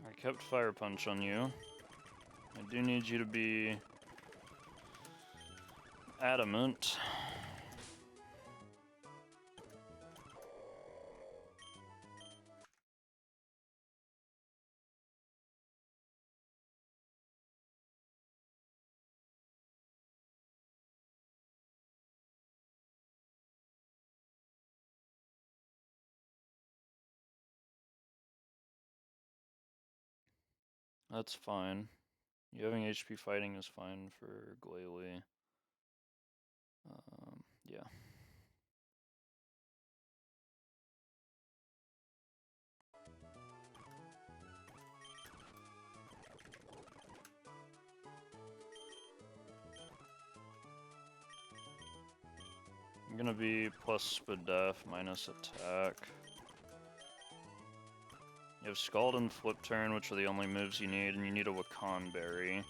S1: I kept Fire Punch on you. I do need you to be adamant. That's fine. You having HP fighting is fine for Glalie. Yeah. I'm gonna be plus Spid Def, minus attack. You have Scald and Flip Turn, which are the only moves you need, and you need a Wakan Berry.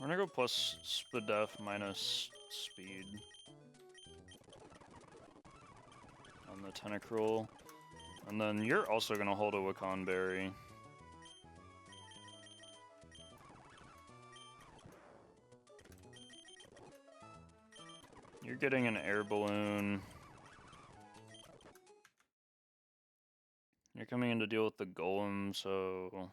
S1: We're gonna go plus Spid Def, minus speed on the Tentacruel. And then you're also gonna hold a Wakan Berry. You're getting an air balloon. You're coming in to deal with the golem, so...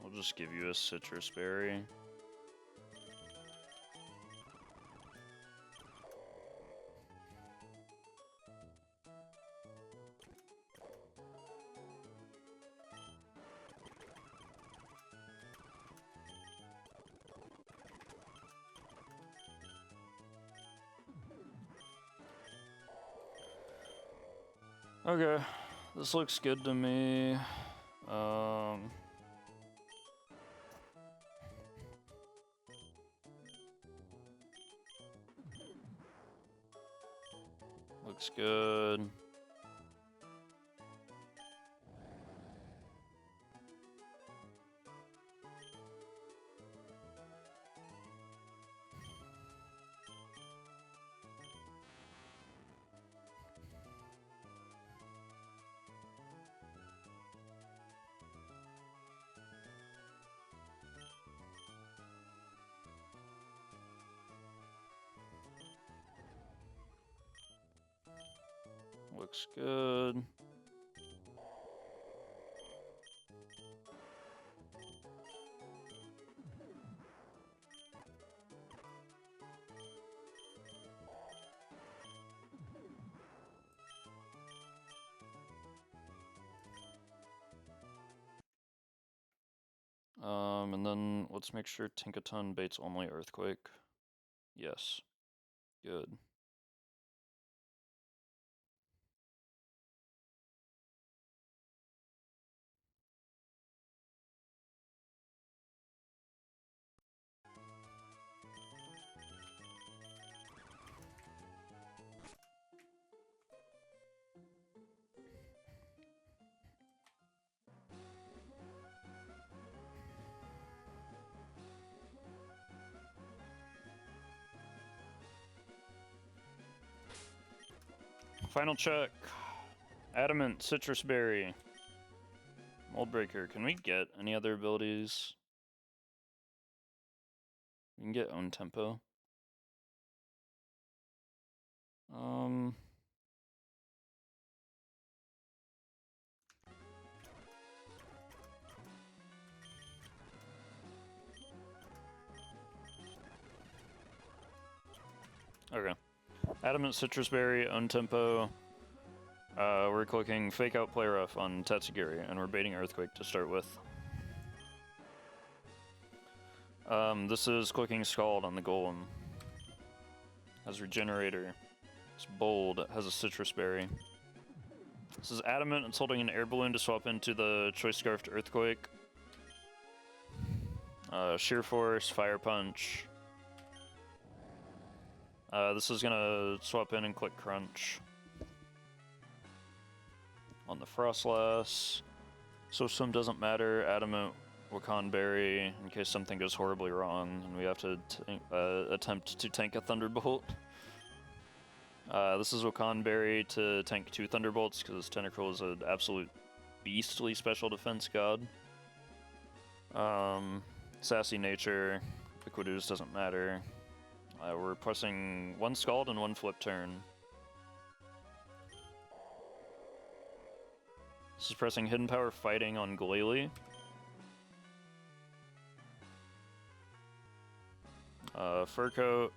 S1: I'll just give you a citrus berry. Okay, this looks good to me. Looks good. looks good. And then let's make sure Tinkaton baits only Earthquake. Yes. Good. Final check. Adamant, Citrus Berry, Mold Breaker. Can we get any other abilities? We can get Own Tempo. Okay. Adamant, Citrus Berry, Own Tempo. We're clicking Fake Out Play Rough on Tatsugiri, and we're baiting Earthquake to start with. This is clicking Scald on the Golem. Has Regenerator. It's bold, has a Citrus Berry. This is Adamant, it's holding an air balloon to swap into the Choice Scarfed Earthquake. Sheer Force, Fire Punch. This is gonna swap in and click Crunch on the Frostlass. So some doesn't matter. Adamant, Wakan Berry, in case something goes horribly wrong and we have to attempt to tank a Thunderbolt. This is Wakan Berry to tank 2 Thunderbolts because Tentacruel is an absolute beastly special defense god. Sassy Nature, Liquidooze doesn't matter. We're pressing 1 Scald and 1 Flip Turn. This is pressing Hidden Power Fighting on Glalie. Fur Coat,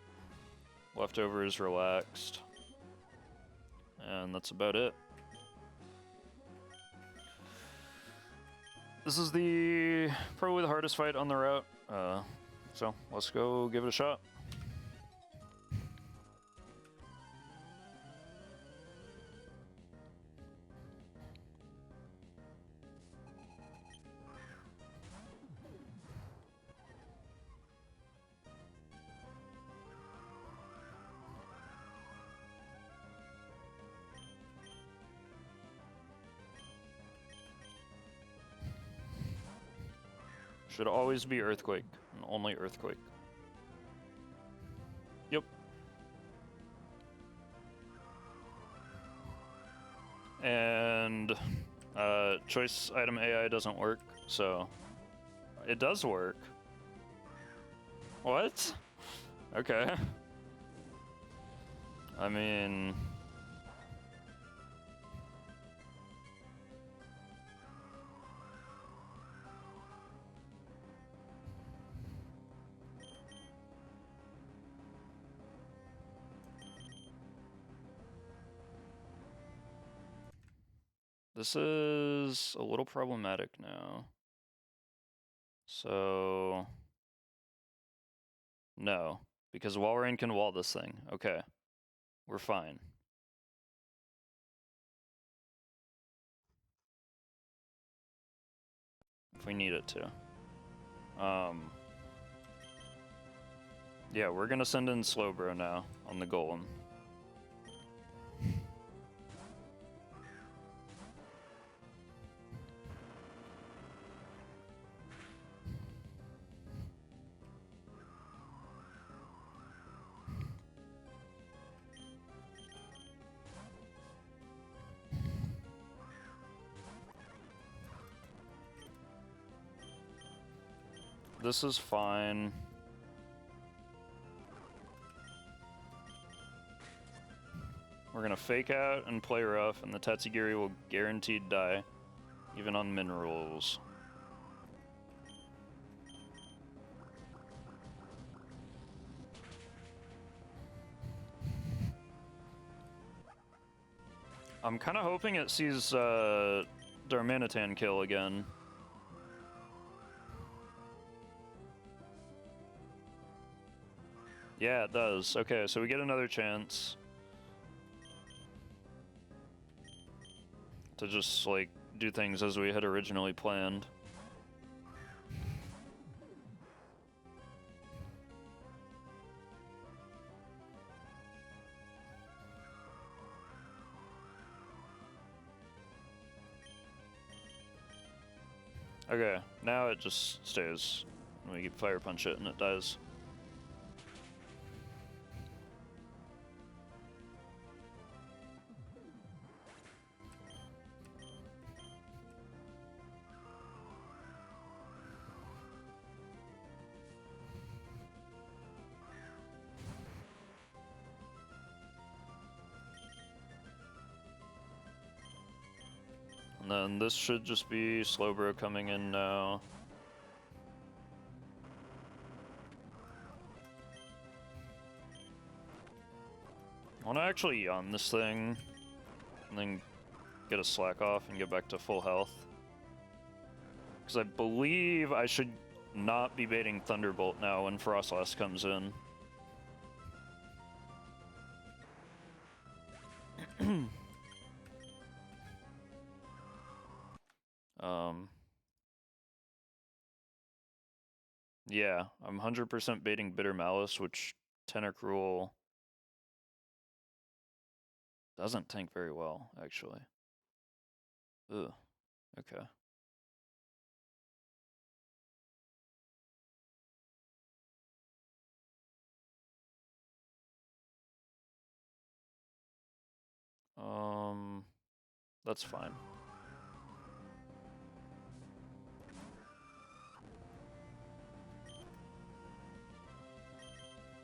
S1: Leftovers, Relaxed. And that's about it. This is probably the hardest fight on the route. So let's go give it a shot. Should always be Earthquake, and only Earthquake. Yep. And choice item AI doesn't work, so it does work. What? Okay. I mean... This is a little problematic now. So... No, because Walrein can wall this thing. Okay. We're fine. If we need it to. Yeah, we're gonna send in Slowbro now on the Golem. This is fine. We're gonna fake out and play rough, and the Tatsugiri will guaranteed die, even on minerals. I'm kind of hoping it sees Darmanitan kill again. Yeah, it does. Okay, so we get another chance to just, like, do things as we had originally planned. Okay, now it just stays. We fire punch it and it dies. And then this should just be Slowbro coming in now. I want to actually yawn this thing, and then get a slack off and get back to full health. Because I believe I should not be baiting Thunderbolt now when Frostlass comes in. Yeah, I'm 100% baiting Bitter Malice, which Tentacruel doesn't tank very well, actually. Ugh, okay. That's fine.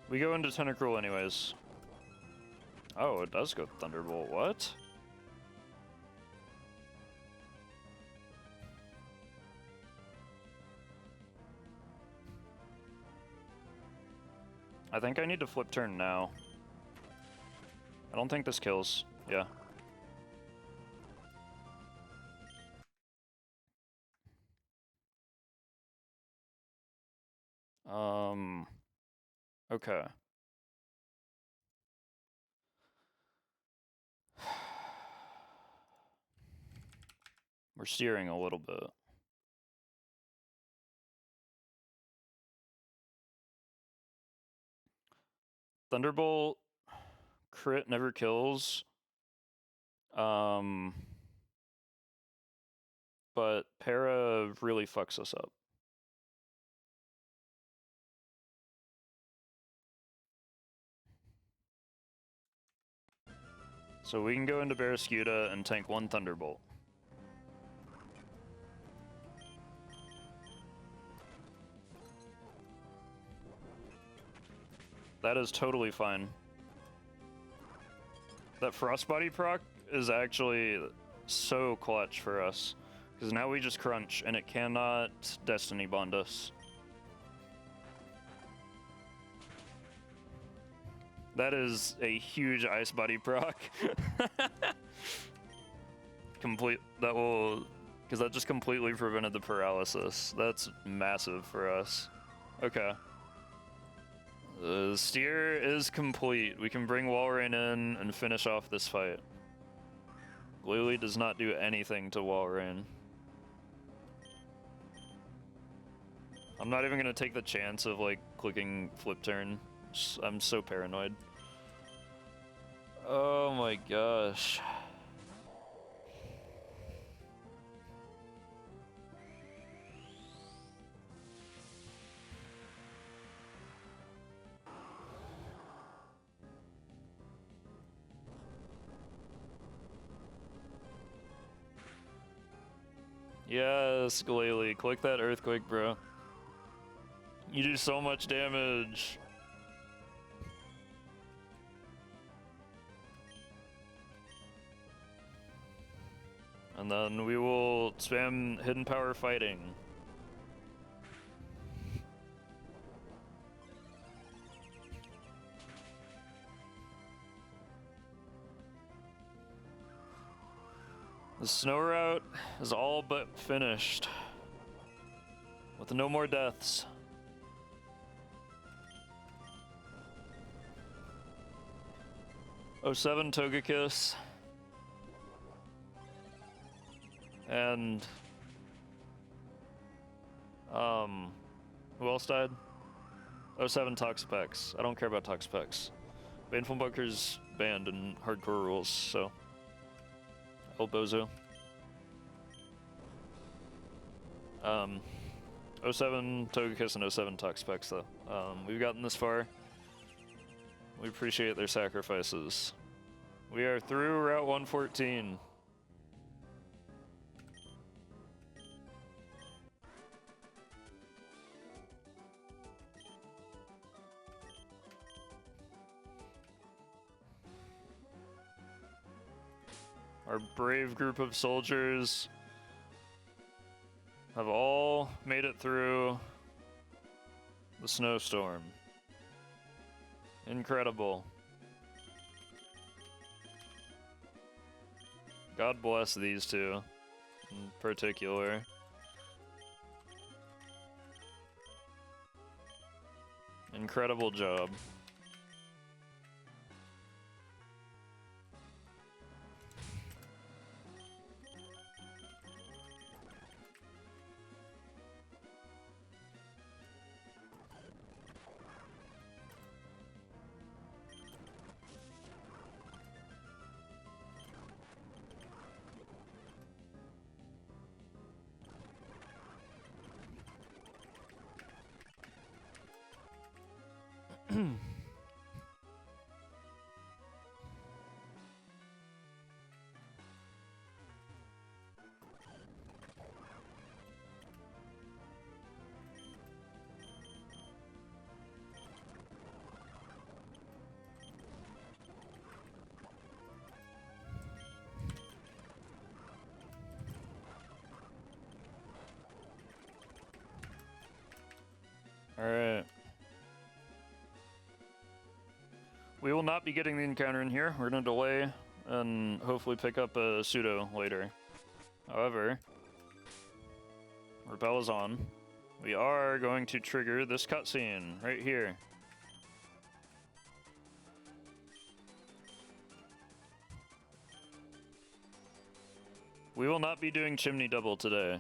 S1: We go into Tentacruel anyways. Oh, it does go Thunderbolt. What? I think I need to flip turn now. I don't think this kills. Yeah. Okay. We're steering a little bit. Thunderbolt crit never kills. But Para really fucks us up. So we can go into Barrascuda and tank one Thunderbolt. That is totally fine. That Frostbody proc is actually so clutch for us. Because now we just crunch, and it cannot Destiny Bond us. That is a huge Ice Body proc. That will... Because that just completely prevented the paralysis. That's massive for us. Okay. The steer is complete. We can bring Walrein in and finish off this fight. Glalie does not do anything to Walrein. I'm not even gonna take the chance of, like, clicking flip turn. I'm so paranoid. Oh my gosh. Yes, Glalie, click that Earthquake, bro. You do so much damage. And then we will spam hidden power fighting. The snow route is all but finished, with no more deaths. '07 Togekiss. And who else died? '07 Toxapex. I don't care about Toxapex. Baneful Bunker's banned in hardcore rules, so El Bozo. 07 Togekiss and '07 Toxapex though. We've gotten this far. We appreciate their sacrifices. We are through Route 114. Our brave group of soldiers have all made it through the snowstorm. Incredible. God bless these two in particular. Incredible job. Alright. We will not be getting the encounter in here. We're gonna delay and hopefully pick up a pseudo later. However, Repel is on. We are going to trigger this cutscene right here. We will not be doing Chimney Double today.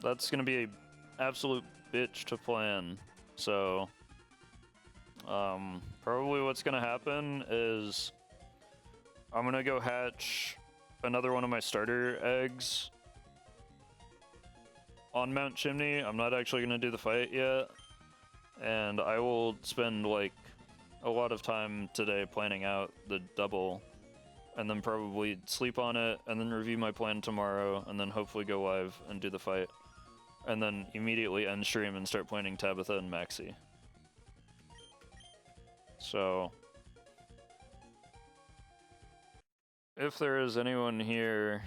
S1: That's gonna be a absolute bitch to plan. So, probably what's gonna happen is I'm gonna go hatch another one of my starter eggs on Mount Chimney. I'm not actually gonna do the fight yet, and I will spend like a lot of time today planning out the double, and then probably sleep on it, and then review my plan tomorrow, and then hopefully go live and do the fight, and then immediately end stream and start planning Tabitha and Maxi. So, if there is anyone here...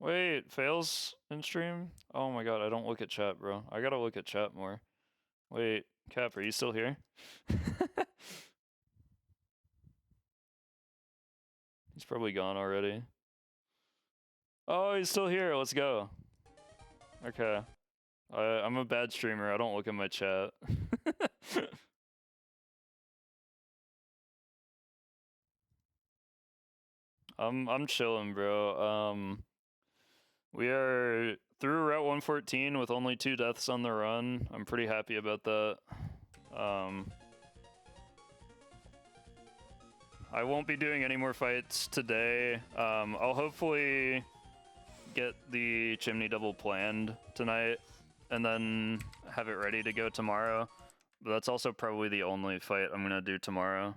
S1: Wait, fails in stream? Oh my god, I don't look at chat, bro. I gotta look at chat more. Wait, Cap, are you still here? He's probably gone already. Oh, he's still here. Let's go. Okay. I'm a bad streamer. I don't look at my chat. I'm chilling, bro. We are through Route 114 with only 2 deaths on the run. I'm pretty happy about that. I won't be doing any more fights today. I'll hopefully get the Chimney Double planned tonight and then have it ready to go tomorrow. But that's also probably the only fight I'm gonna do tomorrow.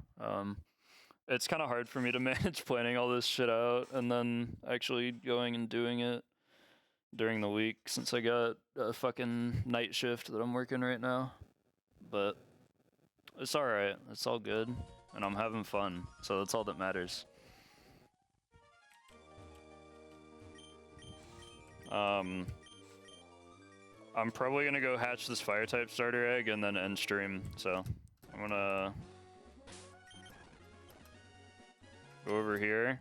S1: It's kind of hard for me to manage planning all this shit out and then actually going and doing it during the week since I got a fucking night shift that I'm working right now. But it's alright, it's all good, and I'm having fun, so that's all that matters. I'm probably gonna go hatch this fire type starter egg and then end stream. So I'm gonna go over here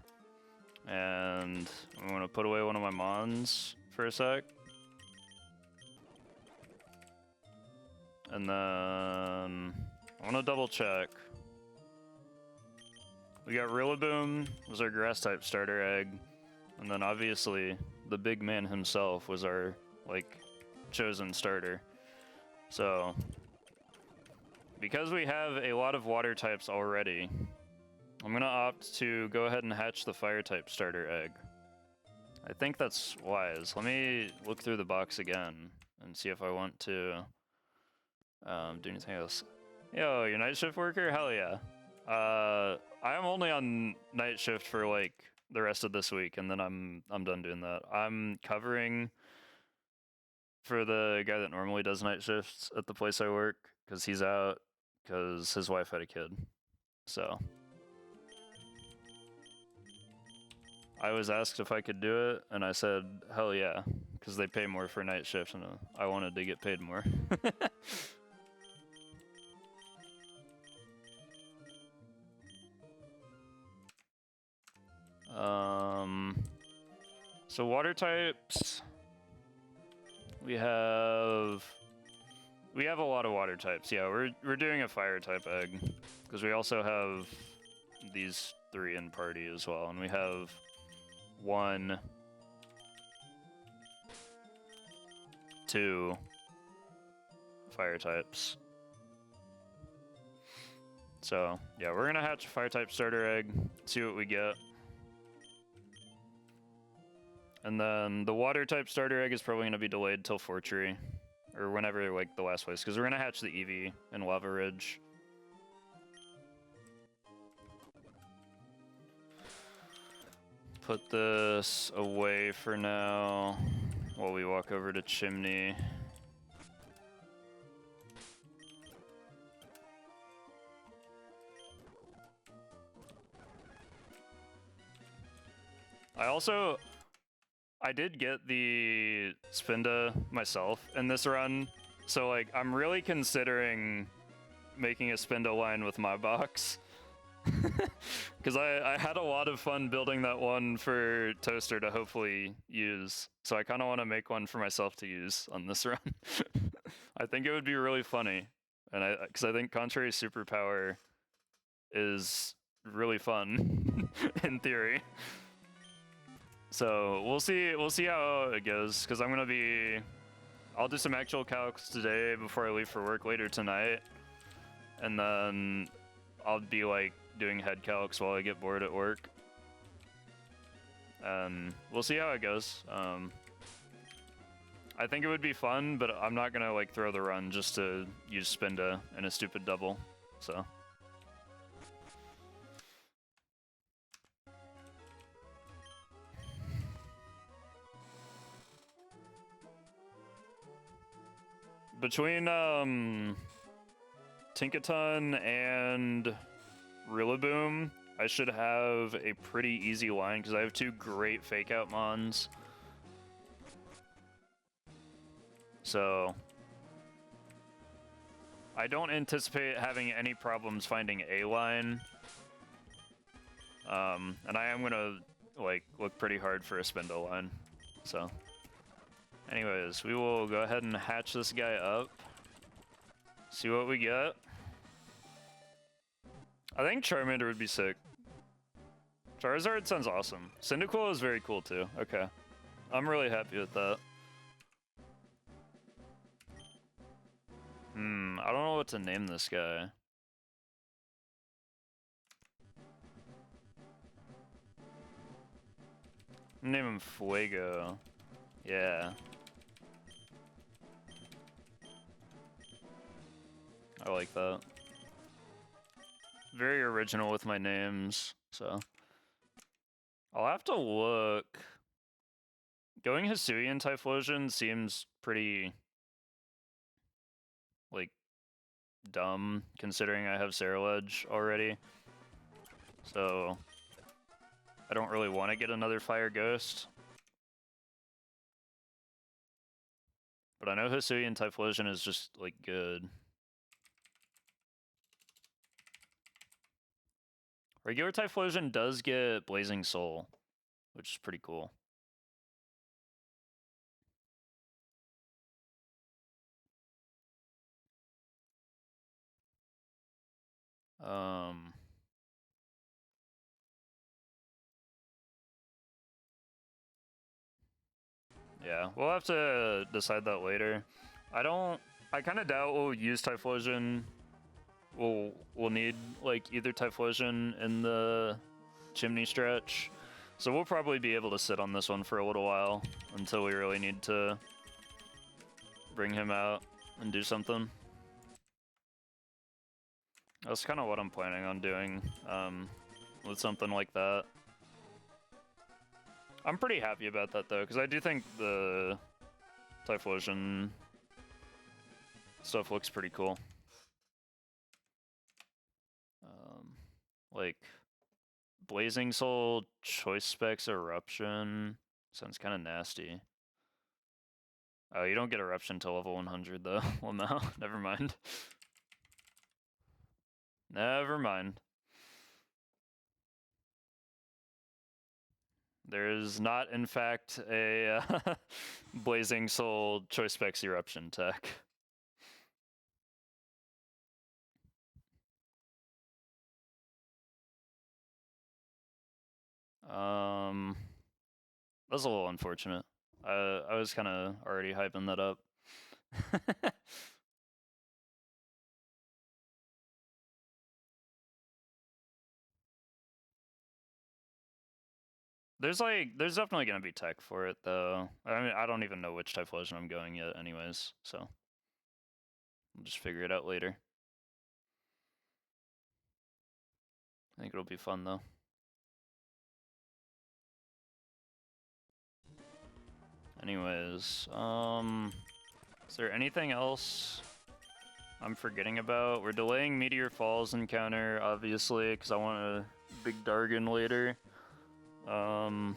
S1: and I'm gonna put away one of my mons for a sec. And then I'm gonna double check. We got Rillaboom was our grass type starter egg. And then obviously the big man himself was our like chosen starter. So because we have a lot of water types already, I'm gonna opt to go ahead and hatch the fire type starter egg. I think that's wise. Let me look through the box again and see if I want to do anything else. Yo, your night shift worker? Hell yeah. I am only on night shift for like the rest of this week, and then I'm done doing that. I'm covering for the guy that normally does night shifts at the place I work because he's out because his wife had a kid. So I was asked if I could do it, and I said hell yeah, because they pay more for night shift, and I wanted to get paid more. So water types, we have a lot of water types. Yeah, we're doing a fire type egg because we also have these 3 in party as well, and we have 1, 2 fire types. So yeah, we're gonna hatch a fire type starter egg, see what we get. And then the water type starter egg is probably going to be delayed till Fortree, or whenever like the last place, because we're going to hatch the Eevee in Lava Ridge. Put this away for now while we walk over to Chimney. I did get the Spinda myself in this run, so like I'm really considering making a Spinda line with my box. Because I had a lot of fun building that one for Toaster to hopefully use, so I kind of want to make one for myself to use on this run. I think it would be really funny, and because I think Contrary Superpower is really fun in theory. So we'll see how it goes, because I'll do some actual calcs today before I leave for work later tonight, and then I'll be like doing head calcs while I get bored at work, and we'll see how it goes. I think it would be fun, but I'm not gonna like throw the run just to use Spinda in a stupid double, so. Between Tinkaton and Rillaboom, I should have a pretty easy line because I have 2 great fake out mons. So I don't anticipate having any problems finding a line. And I am gonna like look pretty hard for a Spindle line. So anyways, we will go ahead and hatch this guy up. See what we get. I think Charmander would be sick. Charizard sounds awesome. Cyndaquil is very cool too. Okay. I'm really happy with that. I don't know what to name this guy. Name him Fuego. Yeah. I like that. Very original with my names, so. I'll have to look. Going Hisuian Typhlosion seems pretty, like, dumb, considering I have Ceruledge already. So, I don't really want to get another Fire Ghost. But I know Hisuian Typhlosion is just, like, good. Regular Typhlosion does get Blazing Soul, which is pretty cool. Yeah, we'll have to decide that later. I kind of doubt we'll use Typhlosion. We'll need, like, either Typhlosion in the Chimney stretch. So we'll probably be able to sit on this one for a little while until we really need to bring him out and do something. That's kind of what I'm planning on doing with something like that. I'm pretty happy about that, though, because I do think the Typhlosion stuff looks pretty cool. Like, Blazing Soul, Choice Specs, Eruption sounds kind of nasty. Oh, you don't get Eruption till level 100, though. Well, no, never mind. Never mind. There is not, in fact, a Blazing Soul Choice Specs Eruption tech. That's a little unfortunate. I was kind of already hyping that up. There's definitely gonna be tech for it, though. I mean, I don't even know which Typhlosion I'm going yet anyways, so we'll just figure it out later. I think it'll be fun, though. Anyways, is there anything else I'm forgetting about? We're delaying Meteor Falls encounter, obviously, because I want a big Dargon later. I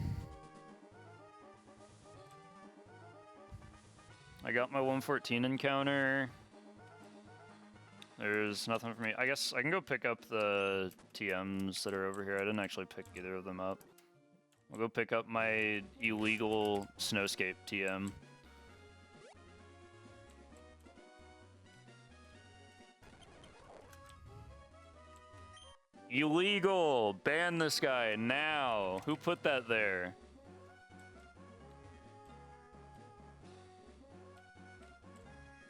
S1: got my 114 encounter. There's nothing for me. I guess I can go pick up the TMs that are over here. I didn't actually pick either of them up. I'll go pick up my illegal Snowscape TM. Illegal! Ban this guy now! Who put that there?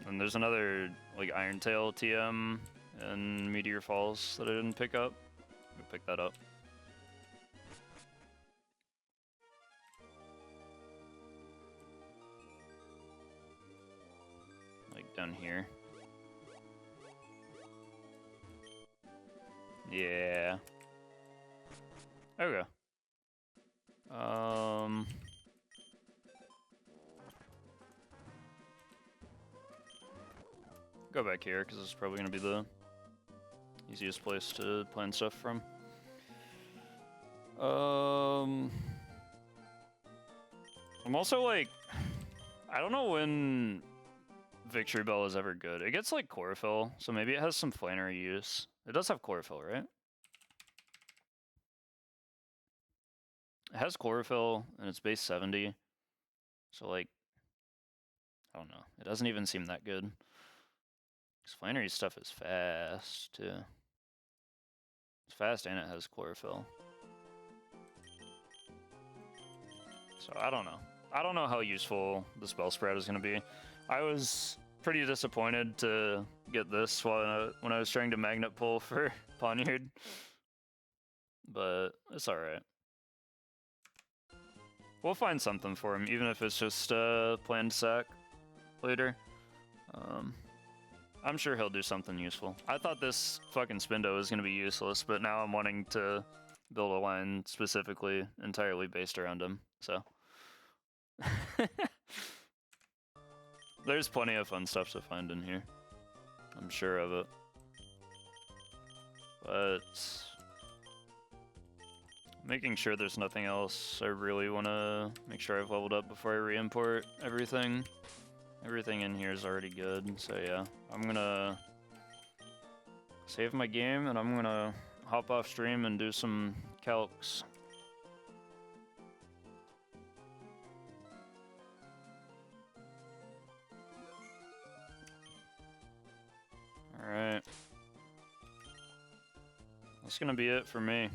S1: And there's another, like, Irontail TM and Meteor Falls that I didn't pick up. I'll pick that up. Like, down here. Yeah. Okay. Go back here, because this is probably going to be the easiest place to plan stuff from. I'm also, like, I don't know when Victory Bell is ever good. It gets, like, Chlorophyll, so maybe it has some Flannery use. It does have Chlorophyll, right? It has Chlorophyll, and it's base 70. So, like, I don't know. It doesn't even seem that good. Because Flannery's stuff is fast, too. It's fast, and it has Chlorophyll. So, I don't know. I don't know how useful the spell spread is going to be. I was pretty disappointed to get this when I was trying to magnet pull for Poniard. But it's alright. We'll find something for him, even if it's just planned sack later. I'm sure he'll do something useful. I thought this fucking Spindo was going to be useless, but now I'm wanting to build a line specifically entirely based around him, so. There's plenty of fun stuff to find in here. I'm sure of it. But making sure there's nothing else, I really want to make sure I've leveled up before I re-import everything. Everything in here is already good, so yeah. I'm gonna save my game, and I'm gonna hop off stream and do some calcs. Alright. That's gonna be it for me.